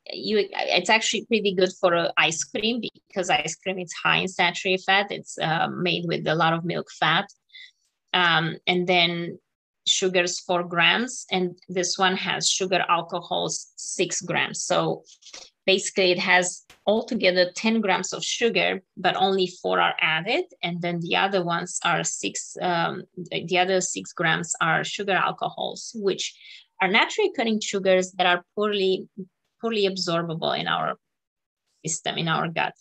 It's actually pretty good for ice cream, because ice cream is high in saturated fat. It's made with a lot of milk fat. And then sugars 4 grams. And this one has sugar alcohols 6 grams. So basically it has altogether 10 grams of sugar, but only 4 are added. And then the other ones are 6, the other 6 grams are sugar alcohols, which are naturally occurring sugars that are poorly absorbable in our system, in our gut.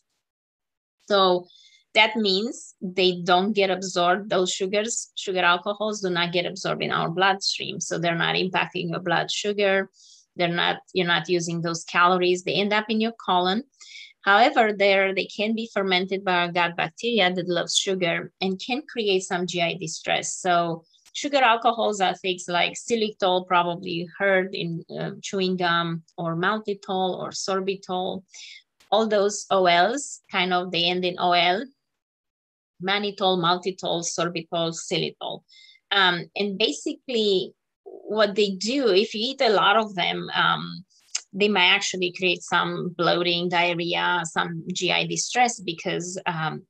So that means they don't get absorbed. Those sugars, sugar alcohols, do not get absorbed in our bloodstream. So they're not impacting your blood sugar. You're not using those calories. They end up in your colon. However, they can be fermented by our gut bacteria that loves sugar and can create some GI distress. So sugar alcohols are things like xylitol, probably heard in chewing gum, or maltitol or sorbitol. All those OLs, kind of, they end in OL. Mannitol, maltitol, sorbitol, xylitol. And basically what they do, if you eat a lot of them, they might actually create some bloating, diarrhea, some GI distress because,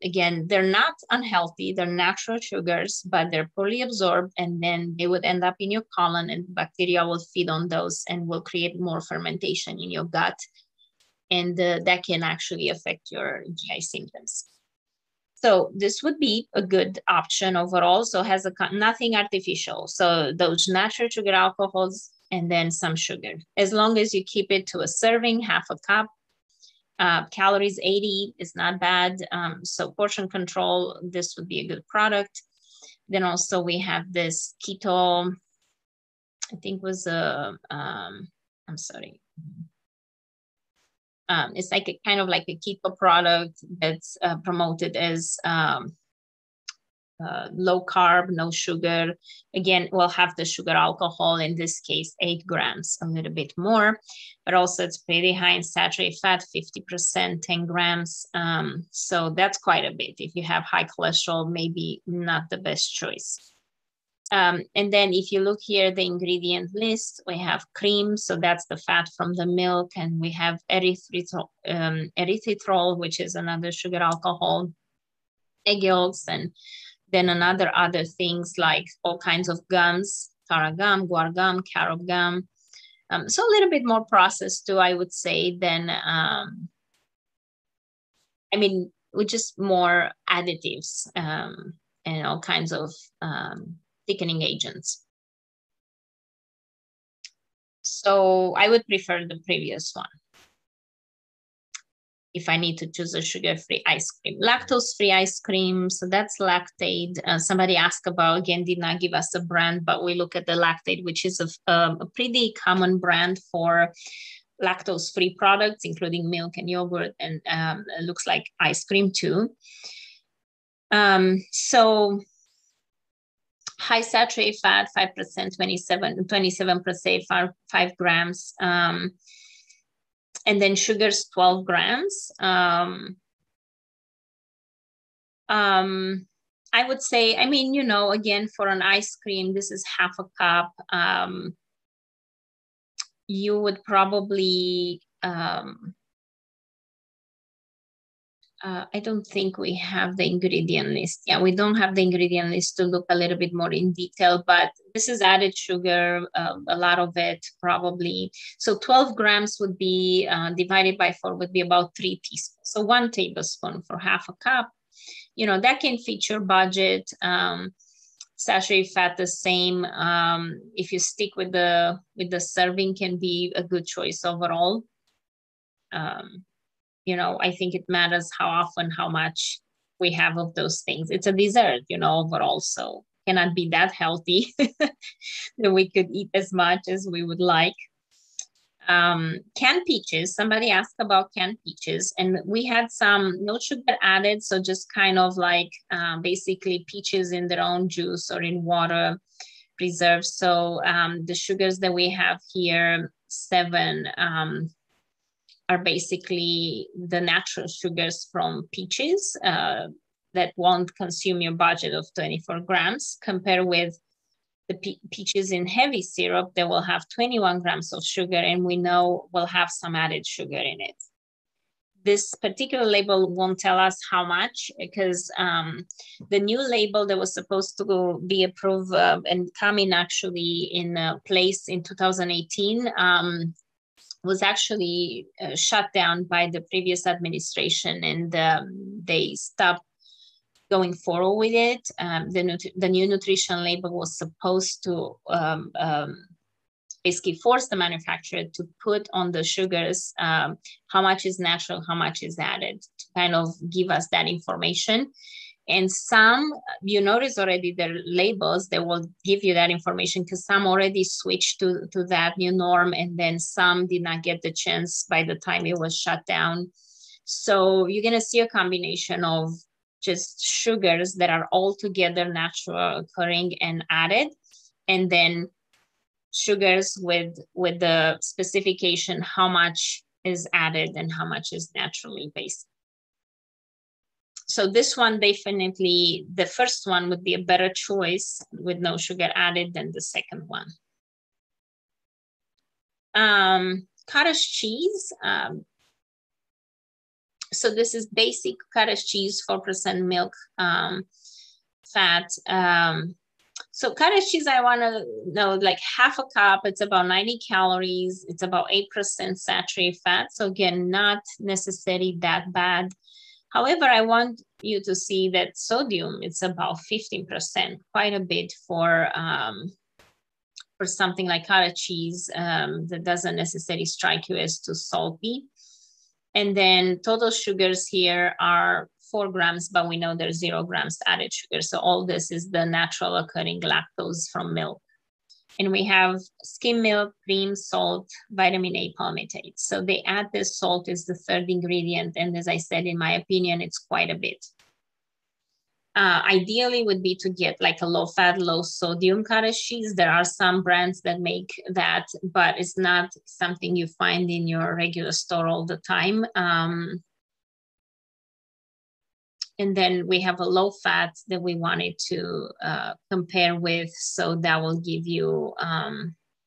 again, they're not unhealthy. They're natural sugars, but they're poorly absorbed, and then they would end up in your colon, and bacteria will feed on those and will create more fermentation in your gut. And that can actually affect your GI symptoms. So this would be a good option overall. So it has nothing artificial. So those natural sugar alcohols, and then some sugar. As long as you keep it to a serving, half a cup. Calories 80 is not bad. So portion control, this would be a good product. Then also we have this Keto, I think was I'm sorry. It's like a kind of like a keto product that's promoted as low carb, no sugar. Again, we'll have the sugar alcohol, in this case, 8 grams, a little bit more, but also it's pretty high in saturated fat, 50%, 10 grams. So that's quite a bit. If you have high cholesterol, maybe not the best choice. And then if you look here, the ingredient list, we have cream. So that's the fat from the milk. And we have erythritol, which is another sugar alcohol, egg yolks, and then other things like all kinds of gums, tara gum, guar gum, carob gum. So a little bit more processed too, I would say, than, with just more additives and all kinds of thickening agents. So I would prefer the previous one if I need to choose a sugar-free ice cream. Lactose-free ice cream, so that's Lactaid. Somebody asked about, again, did not give us a brand, but we look at the Lactaid, which is a pretty common brand for lactose-free products, including milk and yogurt, and it looks like ice cream too. So high saturated fat, 5%, 27%, 5 grams. And then sugars, 12 grams. I would say, again, for an ice cream, this is half a cup. You would probably, I don't think we have the ingredient list. Yeah, we don't have the ingredient list to look a little bit more in detail, but this is added sugar, a lot of it probably. So 12 grams would be divided by 4 would be about 3 teaspoons. So 1 tablespoon for half a cup. That can fit your budget. Saturated fat the same. If you stick with the serving, can be a good choice overall. I think it matters how often, how much we have of those things. It's a dessert, overall, so cannot be that healthy that we could eat as much as we would like. Canned peaches, somebody asked about canned peaches, and we had some no sugar added, so just kind of like basically peaches in their own juice or in water preserved. So the sugars that we have here, 7, are basically the natural sugars from peaches that won't consume your budget of 24 grams, compared with the peaches in heavy syrup that will have 21 grams of sugar, and we know will have some added sugar in it. This particular label won't tell us how much, because the new label that was supposed to be approved and coming actually in place in 2018 was actually shut down by the previous administration, and they stopped going forward with it. The new nutrition label was supposed to basically force the manufacturer to put on the sugars how much is natural, how much is added, to kind of give us that information. And some, you notice already their labels, they will give you that information, because some already switched to that new norm, and then some did not get the chance by the time it was shut down. So you're going to see a combination of just sugars that are altogether natural occurring and added, and then sugars with the specification how much is added and how much is naturally based. So this one, definitely, the first one would be a better choice with no sugar added than the second one. Cottage cheese. So this is basic cottage cheese, 4% milk fat. So cottage cheese, I want to know, like half a cup, it's about 90 calories. It's about 8% saturated fat. So again, not necessarily that bad. However, I want you to see that sodium, it's about 15%, quite a bit for something like cottage cheese that doesn't necessarily strike you as too salty. And then total sugars here are 4 grams, but we know there's 0 grams added sugar. So all this is the natural occurring lactose from milk. And we have skim milk, cream, salt, vitamin A palmitate. So they add this salt as the third ingredient. And as I said, in my opinion, it's quite a bit. Ideally would be to get like a low fat, low sodium cottage cheese. There are some brands that make that, but it's not something you find in your regular store all the time. And then we have a low fat that we wanted to compare with. So that will give you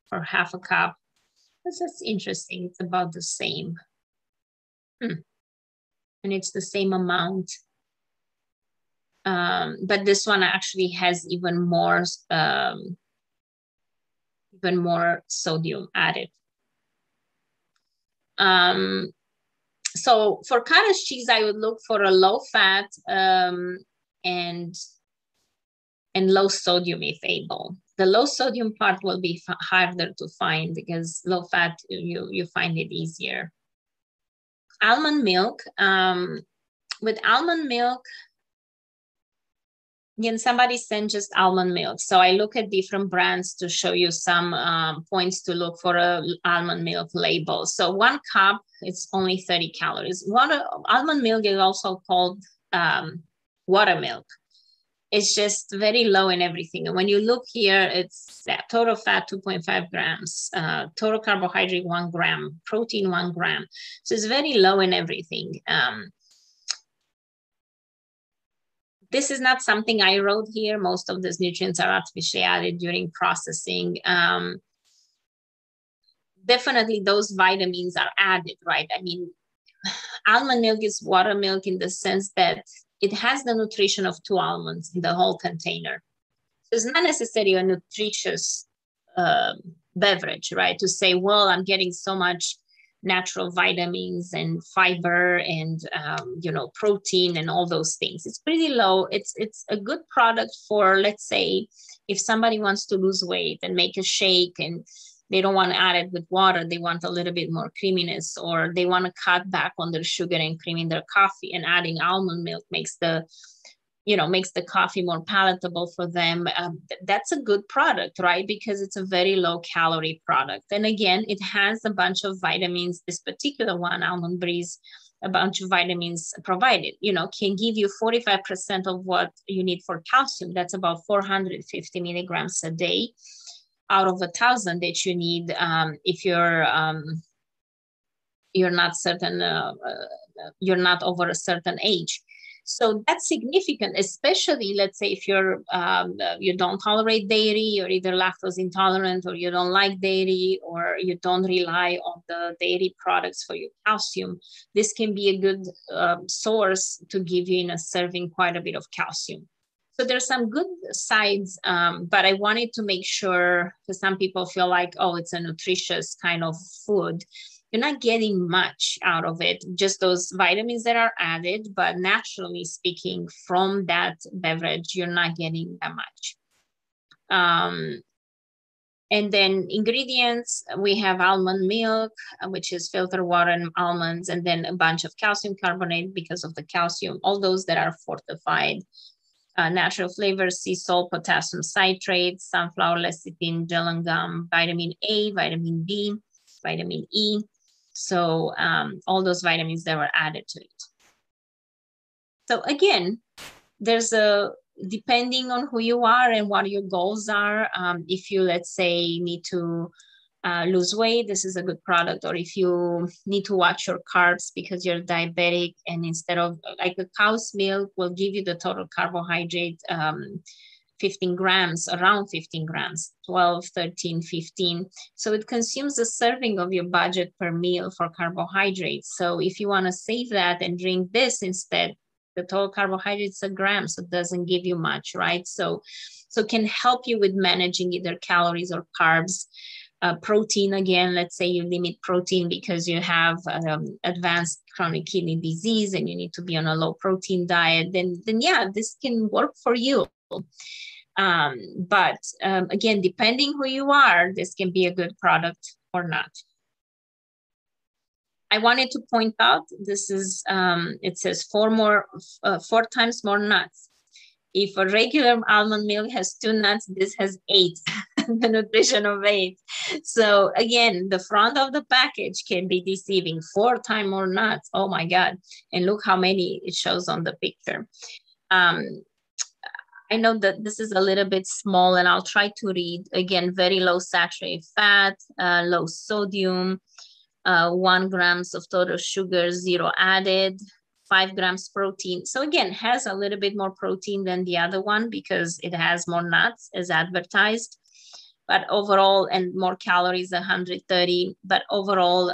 for half a cup. That's interesting. It's about the same. And it's the same amount. But this one actually has even more sodium added. So for cottage cheese, I would look for a low fat and low sodium if able. The low sodium part will be harder to find because low fat, you find it easier. Almond milk. With almond milk, again, somebody sent just almond milk. So I look at different brands to show you some points to look for a almond milk label. So 1 cup, it's only 30 calories. Almond milk is also called water milk. It's just very low in everything. And when you look here, it's total fat 2.5 grams, total carbohydrate 1 gram, protein 1 gram. So it's very low in everything. This is not something I wrote here. Most of these nutrients are artificially added during processing. Definitely those vitamins are added, right? I mean, almond milk is water milk in the sense that it has the nutrition of 2 almonds in the whole container. So it's not necessarily a nutritious beverage, right? To say, well, I'm getting so much natural vitamins and fiber and protein and all those things. It's pretty low. It's a good product for, let's say, if somebody wants to lose weight and make a shake and they don't want to add it with water, they want a little bit more creaminess, or they want to cut back on their sugar and cream in their coffee, and adding almond milk makes the coffee more palatable for them. That's a good product, right? Because it's a very low calorie product. And again, it has a bunch of vitamins. This particular one, Almond Breeze, a bunch of vitamins provided, can give you 45% of what you need for calcium. That's about 450 milligrams a day out of 1,000 that you need if you're not over a certain age. So that's significant, especially, let's say, if you don't tolerate dairy, you're either lactose intolerant, or you don't like dairy, or you don't rely on the dairy products for your calcium. This can be a good source to give you in a serving quite a bit of calcium. So there's some good sides, but I wanted to make sure, because some people feel like, oh, it's a nutritious kind of food. You're not getting much out of it, just those vitamins that are added, but naturally speaking, from that beverage, you're not getting that much. And then ingredients, we have almond milk, which is filtered water and almonds, and then a bunch of calcium carbonate because of the calcium, all those that are fortified. Natural flavors, sea salt, potassium citrate, sunflower lecithin, gellan gum, vitamin A, vitamin B, vitamin E. So all those vitamins that were added to it. So again, there's depending on who you are and what your goals are, if you, let's say, need to lose weight, this is a good product. Or if you need to watch your carbs because you're diabetic, and instead of, like, a cow's milk will give you the total carbohydrate 15 grams, around 15 grams, 12, 13, 15. So it consumes a serving of your budget per meal for carbohydrates. So if you want to save that and drink this instead, the total carbohydrates a gram, so it doesn't give you much, right? So can help you with managing either calories or carbs. Protein, again, let's say you limit protein because you have advanced chronic kidney disease and you need to be on a low protein diet, then yeah, this can work for you. But again, depending who you are, this can be a good product or not. I wanted to point out, this is, it says 4 times more nuts. If a regular almond milk has 2 nuts, this has 8, the nutrition of 8. So again, the front of the package can be deceiving. 4 times more nuts. Oh my God. And look how many it shows on the picture. I know that this is a little bit small and I'll try to read. Again, very low saturated fat, low sodium, 1 grams of total sugar, 0 added, 5 grams protein. So again, has a little bit more protein than the other one because it has more nuts as advertised. But overall, and more calories, 130. But overall,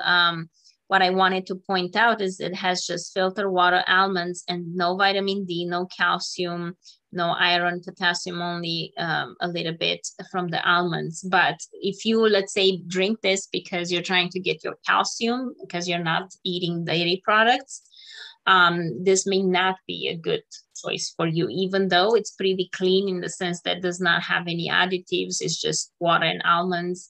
what I wanted to point out is it has just filtered water almonds and no vitamin D, no calcium, no iron, potassium, only a little bit from the almonds. But if you, let's say, drink this because you're trying to get your calcium, because you're not eating dairy products, this may not be a good choice for you, even though it's pretty clean in the sense that it does not have any additives. It's just water and almonds.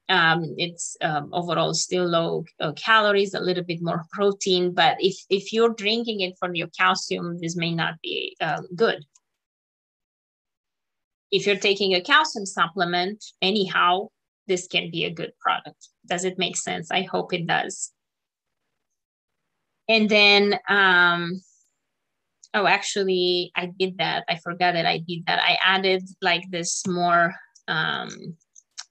It's overall still low calories, a little bit more protein. But if you're drinking it for your calcium, this may not be good. If you're taking a calcium supplement, anyhow, this can be a good product. Does it make sense? I hope it does. And then, oh, actually, I did that. I forgot that I did that. I added like this more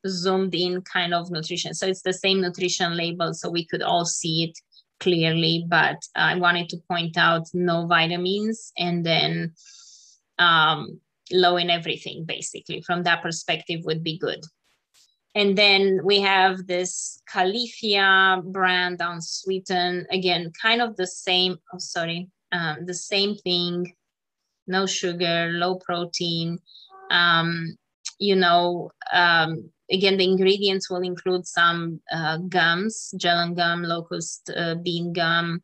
zoomed in kind of nutrition. So it's the same nutrition label, so we could all see it clearly, but I wanted to point out no vitamins and then low in everything, basically. From that perspective would be good. And then we have this Califia brand unsweetened, again, kind of the same, oh, sorry, the same thing, no sugar, low protein. You know, again, the ingredients will include some gums, gellan gum, locust bean gum,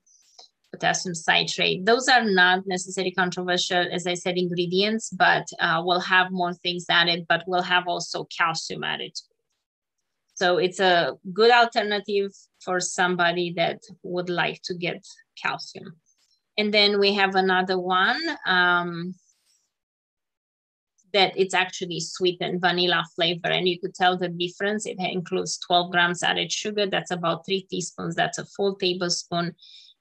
potassium citrate. Those are not necessarily controversial, as I said, ingredients, but we'll have more things added, but we'll have also calcium added. So it's a good alternative for somebody that would like to get calcium. And then we have another one that it's actually sweetened vanilla flavor. And you could tell the difference. It includes 12 grams added sugar. That's about 3 teaspoons. That's a full tablespoon.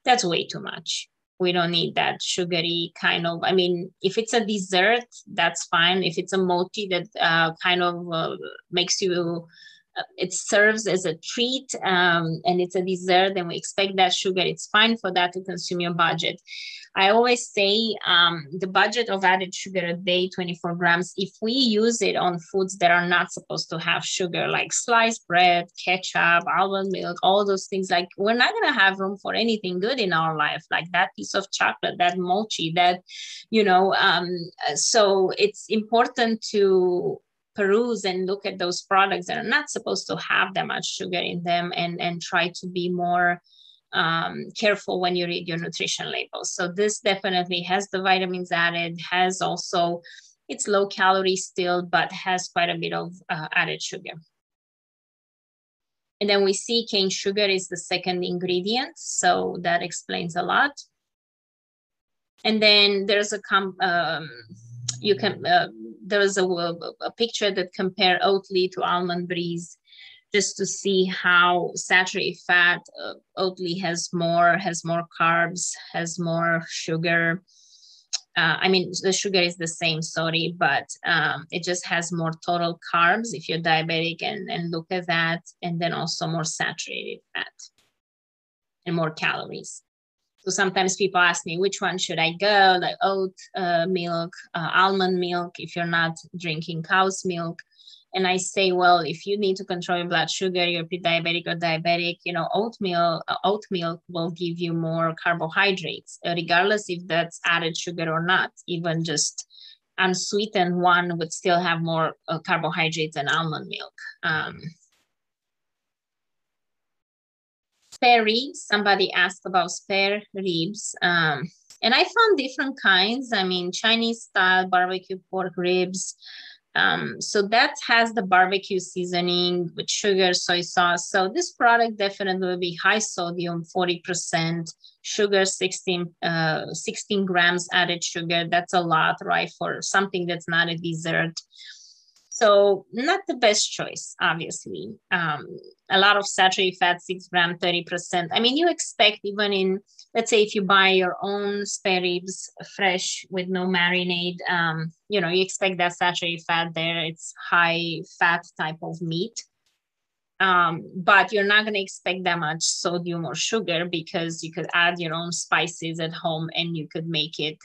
That's way too much. We don't need that sugary kind of, I mean, if it's a dessert, that's fine. If it's a mochi that kind of makes you, it serves as a treat and it's a dessert, then we expect that sugar. It's fine for that to consume your budget. I always say the budget of added sugar a day, 24 grams, if we use it on foods that are not supposed to have sugar, like sliced bread, ketchup, almond milk, all those things, like we're not going to have room for anything good in our life, like that piece of chocolate, that mochi, that, you know, so it's important to peruse and look at those products that are not supposed to have that much sugar in them and try to be more careful when you read your nutrition labels. So this definitely has the vitamins added, has also, it's low calorie still, but has quite a bit of added sugar. And then we see cane sugar is the second ingredient. So that explains a lot. And then there's a, there's a picture that compare Oatly to almond breeze, just to see how saturated fat Oatly has more carbs, has more sugar. I mean, the sugar is the same, sorry, but it just has more total carbs if you're diabetic and look at that, and then also more saturated fat and more calories. So sometimes people ask me, which one should I go? Like oat milk, almond milk, if you're not drinking cow's milk. And I say, well, if you need to control your blood sugar, you're pre-diabetic or diabetic, you know, oat milk will give you more carbohydrates, regardless if that's added sugar or not. Even just unsweetened one would still have more carbohydrates than almond milk. Spare ribs, somebody asked about spare ribs. And I found different kinds. I mean, Chinese style barbecue pork ribs. So that has the barbecue seasoning with sugar, soy sauce. So this product definitely will be high sodium, 40%, sugar, 16 grams added sugar. That's a lot, right? For something that's not a dessert. So not the best choice, obviously. A lot of saturated fat, 6 grams, 30%. I mean, you expect even in, let's say if you buy your own spare ribs fresh with no marinade, you know, you expect that saturated fat there. It's high fat type of meat. But you're not going to expect that much sodium or sugar because you could add your own spices at home and you could make it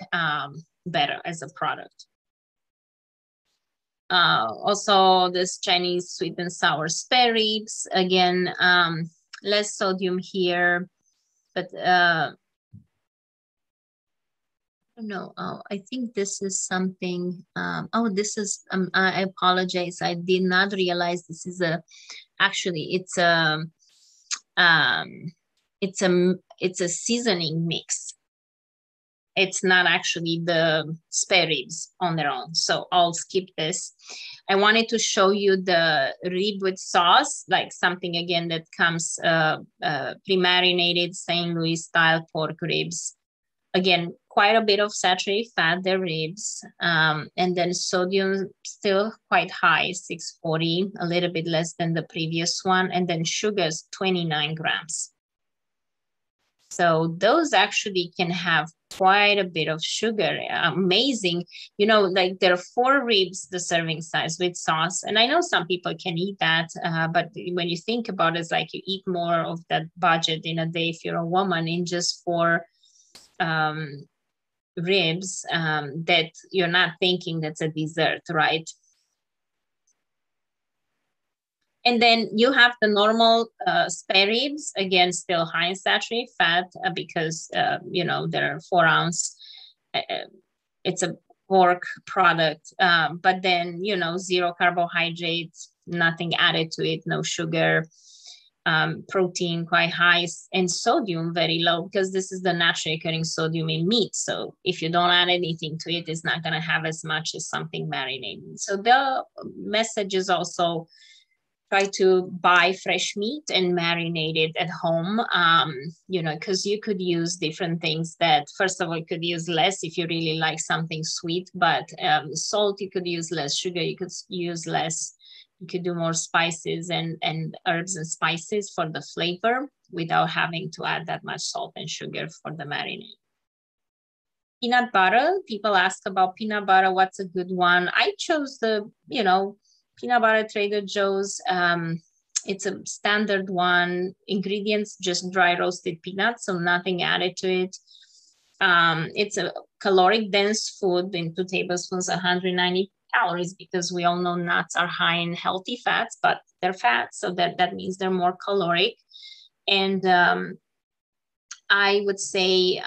better as a product. Also, this Chinese sweet and sour spare ribs, again, less sodium here, but no, I think this is something, oh, this is, I apologize. I did not realize this is actually, it's a seasoning mix. It's not actually the spare ribs on their own. So I'll skip this. I wanted to show you the rib with sauce, like something again that comes pre-marinated St. Louis style pork ribs. Again, quite a bit of saturated fat, the ribs, and then sodium still quite high, 640, a little bit less than the previous one, and then sugars, 29 grams. So those actually can have quite a bit of sugar. Amazing. You know, like there are 4 ribs, the serving size with sauce. And I know some people can eat that, but when you think about it, it's like you eat more of that budget in a day if you're a woman in just 4 ribs that you're not thinking that's a dessert, right? And then you have the normal spare ribs, again, still high in saturated fat because, you know, they're 4 ounce. It's a pork product, but then, you know, 0 carbohydrates, nothing added to it, no sugar, protein quite high, and sodium very low because this is the naturally occurring sodium in meat. So if you don't add anything to it, it's not going to have as much as something marinated. So the message is also try to buy fresh meat and marinate it at home, you know, because you could use different things that, first of all, you could use less if you really like something sweet, but salt, you could use less, sugar, you could use less, you could do more spices and herbs and spices for the flavor without having to add that much salt and sugar for the marinade. Peanut butter, people ask about peanut butter, what's a good one? I chose the, you know, peanut butter Trader Joe's. It's a standard one. Ingredients, just dry roasted peanuts, so nothing added to it. It's a caloric dense food in 2 tablespoons, 190 calories, because we all know nuts are high in healthy fats, but they're fat, so that means they're more caloric. And I would say,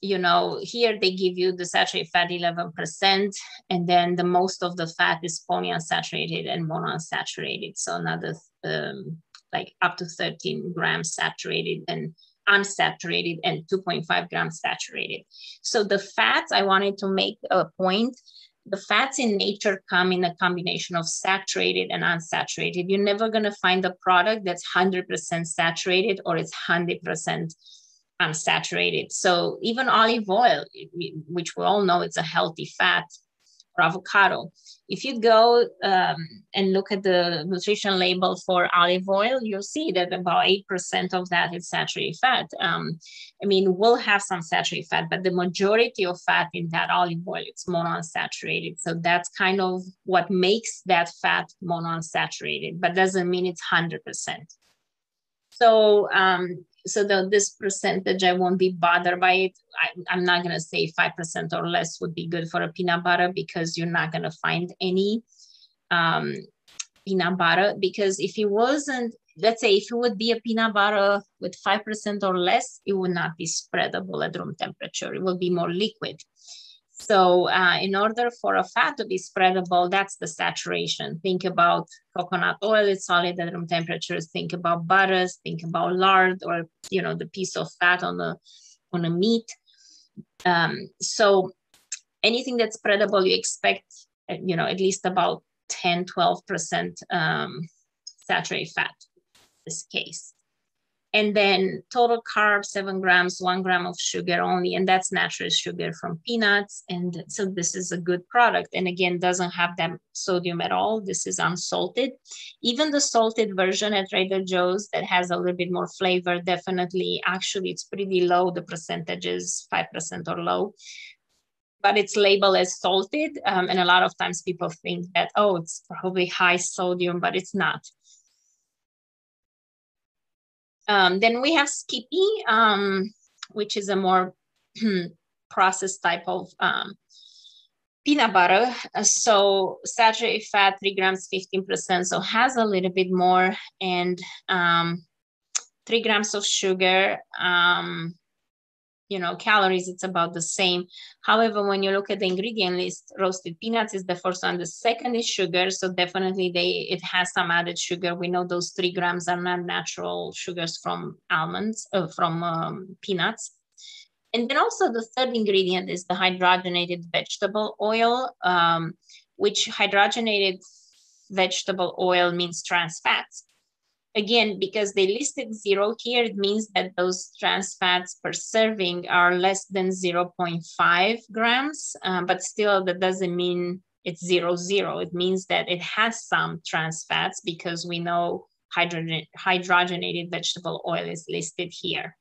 you know, here they give you the saturated fat 11%, and then the most of the fat is polyunsaturated and monounsaturated. So another like up to 13 grams saturated and unsaturated and 2.5 grams saturated. So the fats, I wanted to make a point, the fats in nature come in a combination of saturated and unsaturated. You're never going to find a product that's 100% saturated or it's 100% unsaturated. So even olive oil, which we all know it's a healthy fat, or avocado, if you go and look at the nutrition label for olive oil, you'll see that about 8% of that is saturated fat. I mean, we'll have some saturated fat, but the majority of fat in that olive oil, it's monounsaturated. So that's kind of what makes that fat monounsaturated, but doesn't mean it's 100%. So this percentage, I won't be bothered by it. I'm not going to say 5% or less would be good for a peanut butter, because you're not going to find any peanut butter. Because if it wasn't, let's say if it would be a peanut butter with 5% or less, it would not be spreadable at room temperature. It will be more liquid. So in order for a fat to be spreadable, that's the saturation. Think about coconut oil, it's solid at room temperature. Think about butters, think about lard, or, you know, the piece of fat on a meat. So anything that's spreadable, you expect, you know, at least about 10, 12% saturated fat in this case. And then total carbs, 7 grams, 1 gram of sugar only. And that's natural sugar from peanuts. And so this is a good product. And again, doesn't have that sodium at all. This is unsalted. Even the salted version at Trader Joe's that has a little bit more flavor, definitely, actually, it's pretty low. The percentage is 5% or low. But it's labeled as salted. And a lot of times people think that, oh, it's probably high sodium, but it's not. Then we have Skippy, which is a more processed type of peanut butter. So saturated fat, 3 grams, 15%. So has a little bit more, and 3 grams of sugar. You know, calories, it's about the same. However, when you look at the ingredient list, roasted peanuts is the first one. The second is sugar. So definitely it has some added sugar. We know those 3 grams are not natural sugars from almonds, from peanuts. And then also the third ingredient is the hydrogenated vegetable oil, which hydrogenated vegetable oil means trans fats. Again, because they listed 0 here, it means that those trans fats per serving are less than 0.5 grams, but still that doesn't mean it's 0, 0. It means that it has some trans fats, because we know hydrogenated vegetable oil is listed here.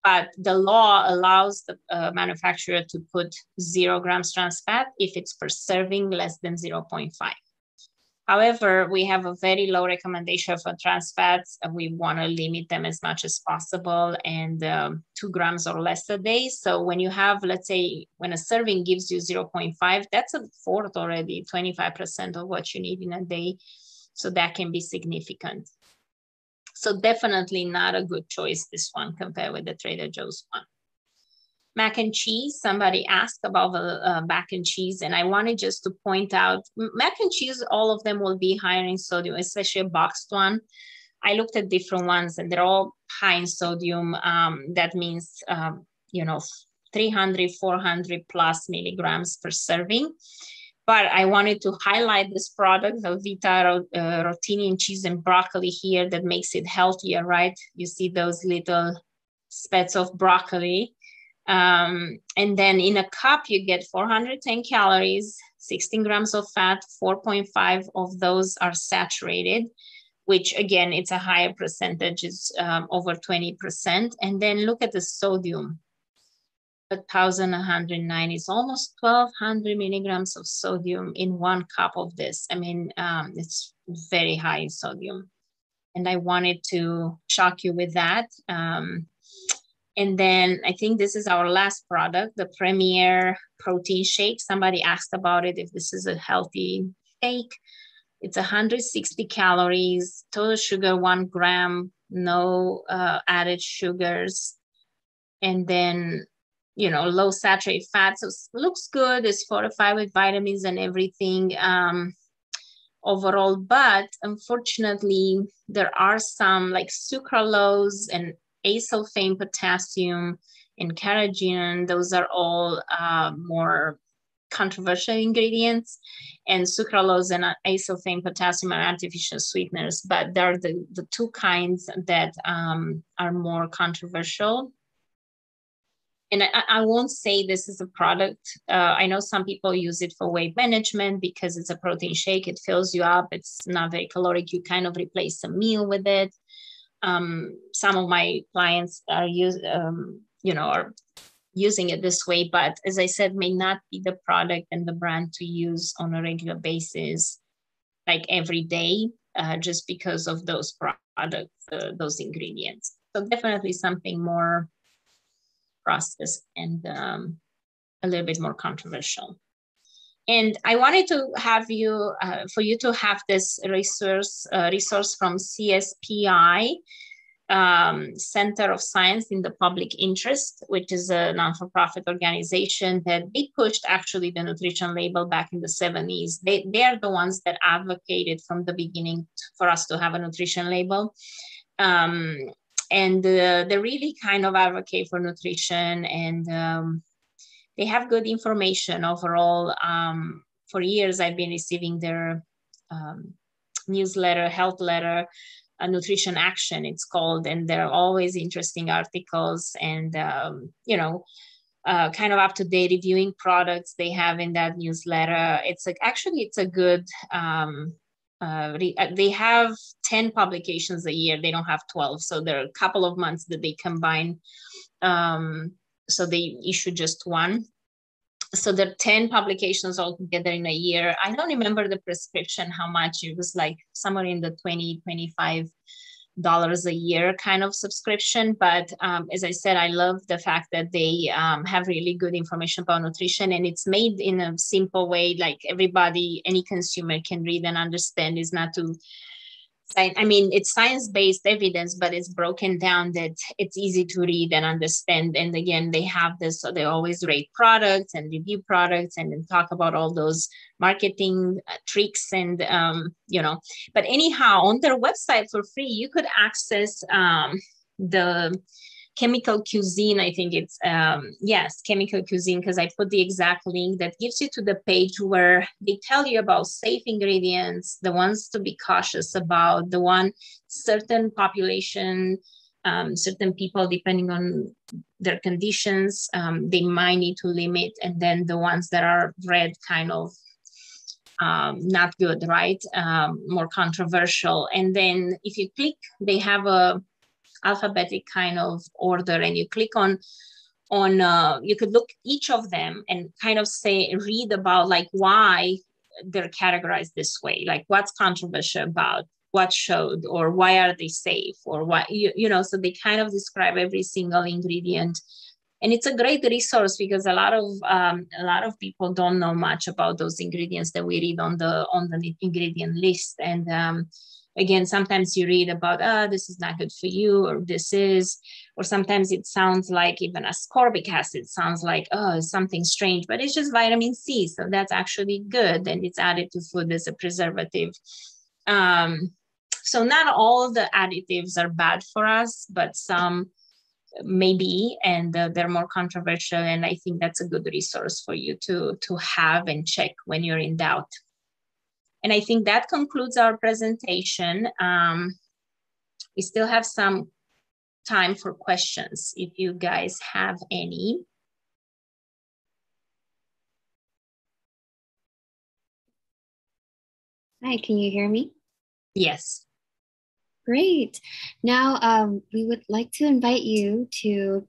But the law allows the manufacturer to put 0 grams trans fat if it's per serving less than 0.5. However, we have a very low recommendation for trans fats, and we want to limit them as much as possible, and 2 grams or less a day. So when you have, let's say, when a serving gives you 0.5, that's a fourth already, 25% of what you need in a day. So that can be significant. So definitely not a good choice, this one, compared with the Trader Joe's one. Mac and cheese, somebody asked about the mac and cheese, and I wanted just to point out, mac and cheese, all of them will be higher in sodium, especially a boxed one. I looked at different ones, and they're all high in sodium. That means, you know, 300, 400 plus milligrams per serving. But I wanted to highlight this product, the Vita rotini and cheese and broccoli here, that makes it healthier, right? You see those little spats of broccoli. And then in a cup, you get 410 calories, 16 grams of fat, 4.5 of those are saturated, which again, it's a higher percentage, it's over 20%. And then look at the sodium, 1,109, it's almost 1,200 milligrams of sodium in 1 cup of this. I mean, it's very high in sodium. And I wanted to shock you with that. And then I think this is our last product, the Premier Protein Shake. Somebody asked about it, if this is a healthy shake. It's 160 calories, total sugar 1 gram, no added sugars. And then, you know, low saturated fat. So it looks good. It's fortified with vitamins and everything overall. But unfortunately, there are some like sucralose and acesulfame potassium and carrageenan. Those are all more controversial ingredients, and sucralose and acesulfame potassium are artificial sweeteners, but they're the 2 kinds that are more controversial. And I won't say this is a product. I know some people use it for weight management because it's a protein shake. It fills you up. It's not very caloric. You kind of replace a meal with it. Some of my clients are are using it this way, but as I said, may not be the product and the brand to use on a regular basis, like every day, just because of those products, those ingredients. So definitely something more processed and a little bit more controversial. And I wanted to have you, for you to have this resource from CSPI, Center of Science in the Public Interest, which is a non-for-profit organization that they pushed actually the nutrition label back in the 70s. They are the ones that advocated from the beginning for us to have a nutrition label. And they really kind of advocate for nutrition, and they have good information overall. For years, I've been receiving their newsletter, health letter, Nutrition Action, it's called, and they're always interesting articles and, you know, kind of up-to-date reviewing products they have in that newsletter. It's like, actually, it's a good, they have 10 publications a year. They don't have 12. So there are a couple of months that they combine. So they issue just one. So there are 10 publications altogether in a year. I don't remember the prescription, how much. It was like somewhere in the $20, $25 a year kind of subscription. But as I said, I love the fact that they have really good information about nutrition, and it's made in a simple way, like everybody, any consumer can read and understand. Is not too, I mean, it's science-based evidence, but it's broken down that it's easy to read and understand. And again, they have this, so they always rate products and review products and then talk about all those marketing tricks and, you know, but anyhow, on their website for free, you could access the Chemical Cuisine. I think it's, yes, Chemical Cuisine, because I put the exact link that gives you to the page where they tell you about safe ingredients, the ones to be cautious about, the one certain population, certain people, depending on their conditions, they might need to limit, and then the ones that are red kind of not good, right? More controversial. And then if you click, they have a alphabetic kind of order, and you click on you could look each of them and kind of read about like why they're categorized this way, like what's controversial about, what showed, or why are they safe, or what, you know, so they kind of describe every single ingredient. And it's a great resource because a lot of people don't know much about those ingredients that we read on the ingredient list. And again, sometimes you read about, this is not good for you, or this is, or sometimes it sounds like even ascorbic acid sounds like, oh, something strange, but it's just vitamin C. So that's actually good. And it's added to food as a preservative. So not all the additives are bad for us, but some maybe, and they're more controversial. And I think that's a good resource for you to have and check when you're in doubt. And I think that concludes our presentation. We still have some time for questions if you guys have any. Hi, can you hear me? Yes. Great. Now we would like to invite you to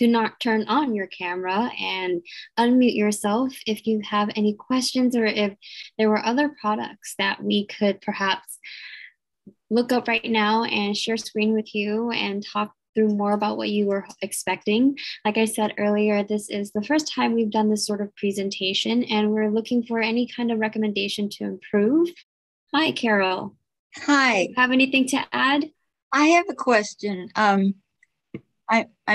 not turn on your camera and unmute yourself if you have any questions, or if there were other products that we could perhaps look up right now and share screen with you and talk through more about what you were expecting. Like I said earlier, this is the first time we've done this sort of presentation, and we're looking for any kind of recommendation to improve. Hi, Carol. Hi. Have anything to add? I have a question. I'm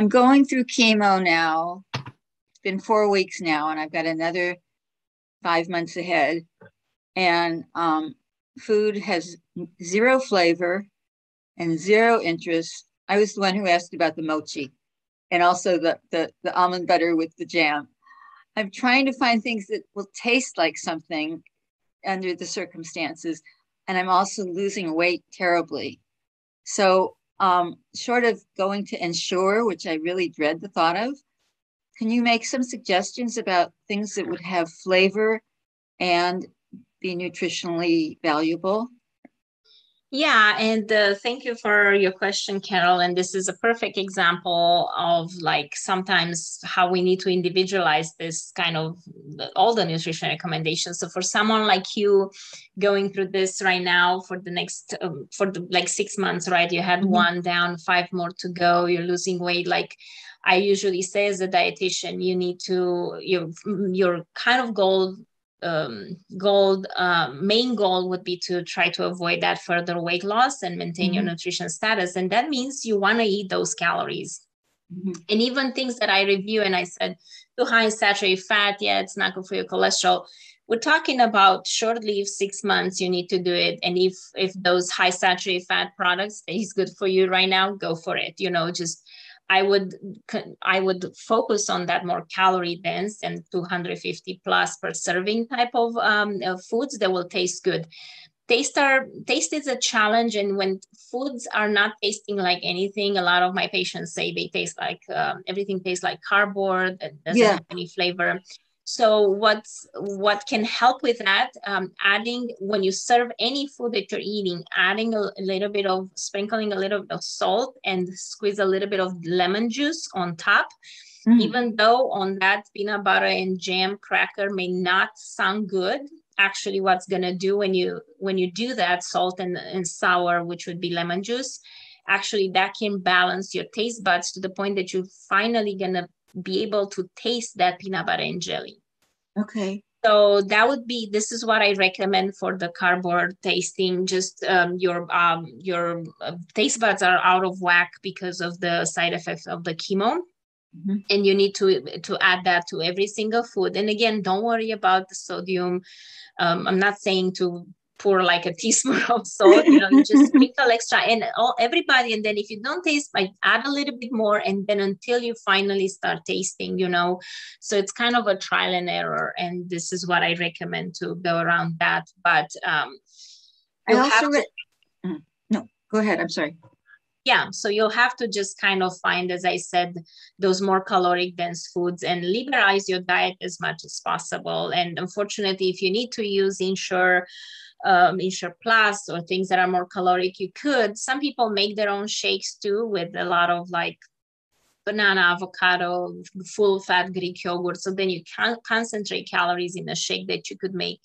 going through chemo now. It's been 4 weeks now, and I've got another 5 months ahead. And food has zero flavor and zero interest. I was the one who asked about the mochi and also the almond butter with the jam. I'm trying to find things that will taste like something under the circumstances. And I'm also losing weight terribly. So short of going to Ensure, which I really dread the thought of, can you make some suggestions about things that would have flavor and be nutritionally valuable? Yeah, and thank you for your question, Carol. And this is a perfect example of like sometimes how we need to individualize this kind of all the nutrition recommendations. So for someone like you going through this right now for the next for the like 6 months, right? You had one down, 5 more to go. You're losing weight. Like I usually say as a dietitian, you need to your kind of main goal would be to try to avoid that further weight loss and maintain your nutrition status. And that means you want to eat those calories. And even things that I review and I said too high in saturated fat, yeah, it's not good for your cholesterol. We're talking about short-lived 6 months, you need to do it. And if those high saturated fat products is good for you right now, go for it. Just I would focus on that more calorie dense and 250 plus per serving type of foods that will taste good. Taste is a challenge, and when foods are not tasting like anything, a lot of my patients say they taste like everything tastes like cardboard that doesn't have any flavor. So what can help with that? Adding, when you serve any food that you're eating, adding sprinkling a little bit of salt and squeeze a little bit of lemon juice on top. Even though on that peanut butter and jam cracker may not sound good, actually what's gonna do when you do that, salt and sour, which would be lemon juice, actually that can balance your taste buds to the point that you're finally gonna be able to taste that peanut butter and jelly. Okay. So this is what I recommend for the cardboard tasting. Just your taste buds are out of whack because of the side effects of the chemo. And you need to add that to every single food. And again, don't worry about the sodium. I'm not saying to pour like a teaspoon of salt, you just sprinkle extra and everybody. And then if you don't taste, like add a little bit more, and then until you finally start tasting, so it's kind of a trial and error. And this is what I recommend to go around that. But no, go ahead. I'm sorry. Yeah, so you'll have to just kind of find, as I said, those more caloric dense foods and liberalize your diet as much as possible. And unfortunately, if you need to use Ensure Plus or things that are more caloric, you could. Some people make their own shakes too with a lot of like banana, avocado, full fat Greek yogurt. So then you can concentrate calories in a shake that you could make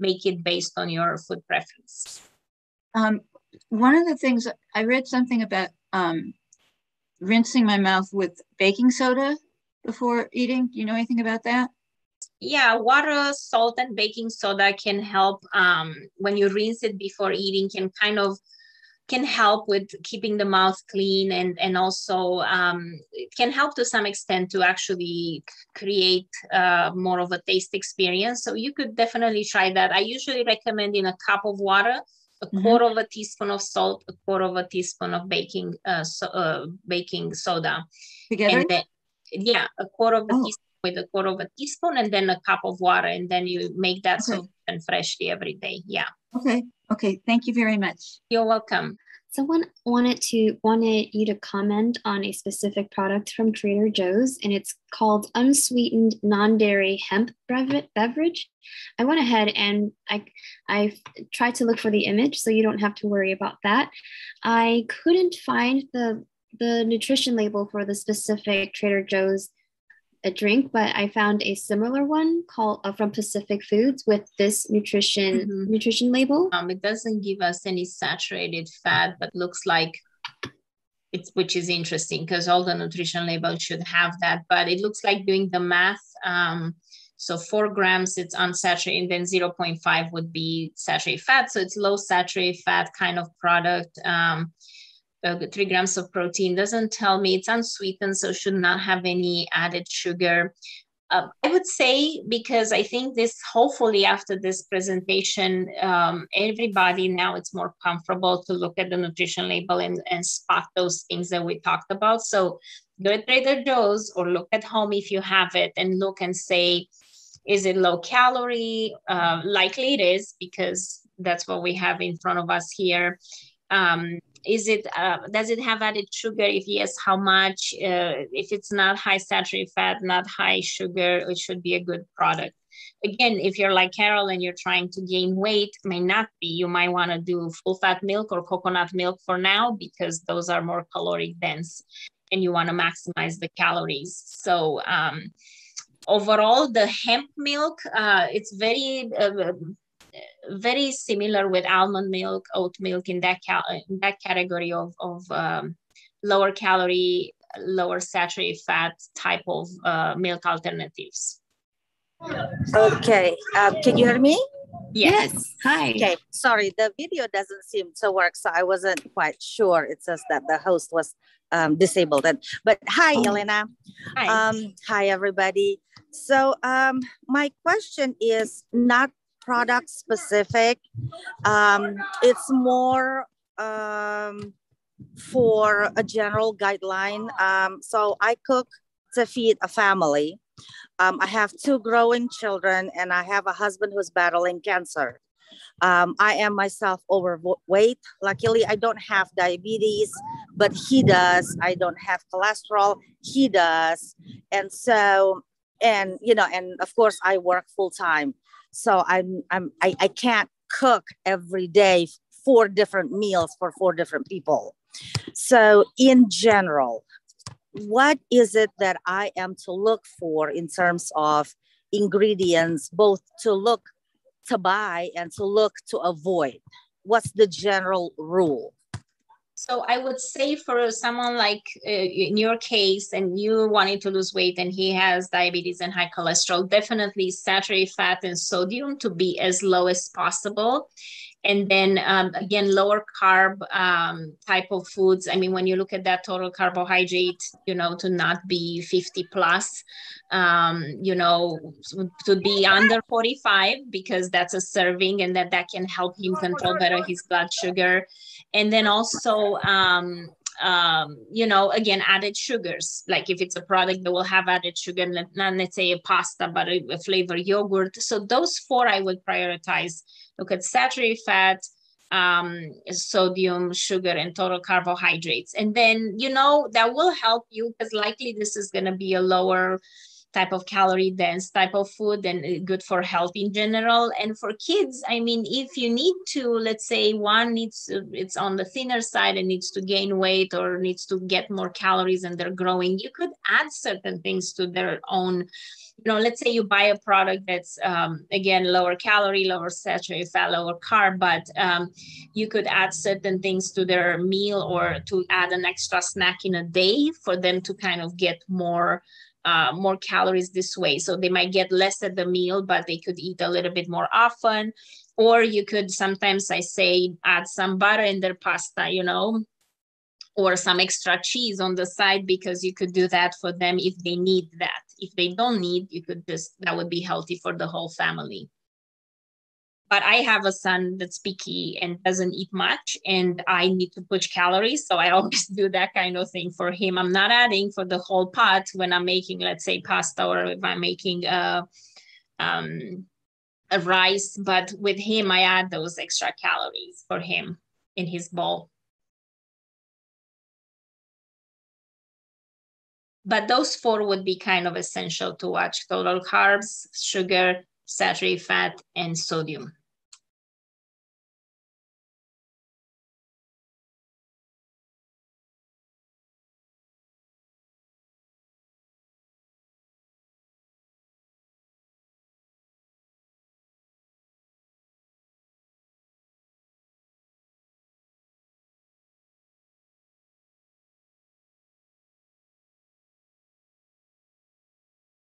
it based on your food preference. One of the things I read something about rinsing my mouth with baking soda before eating. Do you know anything about that? Yeah, water, salt, and baking soda can help when you rinse it before eating, can help with keeping the mouth clean, and also it can help to some extent to actually create more of a taste experience. So you could definitely try that. I usually recommend in a cup of water, a quarter of a teaspoon of salt, a quarter of a teaspoon of baking soda. Together? And then, a quarter of a teaspoon with a quarter of a teaspoon, and then a cup of water, and then you make that soup and freshly every day. Yeah. Okay. Thank you very much. You're welcome. Someone wanted you to comment on a specific product from Trader Joe's, and it's called unsweetened non-dairy hemp beverage. I went ahead and I tried to look for the image, so you don't have to worry about that. I couldn't find the nutrition label for the specific Trader Joe's a drink, but I found a similar one called from Pacific Foods with this nutrition label. It doesn't give us any saturated fat, but looks like which is interesting because all the nutrition labels should have that, but it looks like doing the math. So 4 grams, it's unsaturated, and then 0.5 would be saturated fat. So it's low saturated fat kind of product. 3 grams of protein, doesn't tell me. It's unsweetened, so should not have any added sugar. I would say, because I think this, hopefully after this presentation, everybody now it's more comfortable to look at the nutrition label and spot those things that we talked about. So go to Trader Joe's or look at home if you have it and look and say, is it low calorie? Likely it is, because that's what we have in front of us here. does it have added sugar? If yes, how much? If it's not high saturated fat, not high sugar, it should be a good product. Again, if you're like Carol and you're trying to gain weight, may not be. You might want to do full fat milk or coconut milk for now, because those are more caloric dense and you want to maximize the calories. So overall, the hemp milk, it's very similar with almond milk, oat milk in that category of lower calorie, lower saturated fat type of milk alternatives. Okay, can you hear me? Yes. Hi. Okay, sorry, the video doesn't seem to work, so I wasn't quite sure. It says that the host was disabled. But hi, Elena. Hi. Hi, everybody. So my question is not product specific. It's more for a general guideline. So I cook to feed a family. I have 2 growing children, and I have a husband who's battling cancer. I am myself overweight. Luckily, I don't have diabetes, but he does. I don't have cholesterol. He does. And so, and of course, I work full time. So I can't cook every day 4 different meals for 4 different people. So in general, what is it that I am to look for in terms of ingredients, both to buy and to avoid? What's the general rule? So I would say for someone like in your case, and you wanting to lose weight and he has diabetes and high cholesterol, definitely saturated fat and sodium to be as low as possible. And then again, lower carb type of foods. I mean, when you look at that total carbohydrate, to not be 50 plus, to be under 45, because that's a serving, and that can help him control better his blood sugar. And then also, again, added sugars. Like if it's a product that will have added sugar, not let's say a pasta, but a flavored yogurt. So those 4 I would prioritize. Look at saturated fat, sodium, sugar, and total carbohydrates. And then, that will help you, because likely this is going to be a lower type of calorie dense type of food and good for health in general. And for kids, I mean, if you need to, let's say it's on the thinner side and needs to gain weight or needs to get more calories and they're growing, you could add certain things to their own. Let's say you buy a product that's, again, lower calorie, lower saturated fat, lower carb, but you could add certain things to their meal or to add an extra snack in a day for them to kind of get more calories this way. So they might get less at the meal, but they could eat a little bit more often. Or you could, sometimes I say, add some butter in their pasta, or some extra cheese on the side, because you could do that for them if they need that. If they don't need, you could that would be healthy for the whole family. But I have a son that's picky and doesn't eat much, and I need to push calories. So I always do that kind of thing for him. I'm not adding for the whole pot when I'm making, let's say, pasta, or if I'm making a rice. But with him, I add those extra calories for him in his bowl. But those 4 would be kind of essential to watch: total carbs, sugar, saturated fat, and sodium.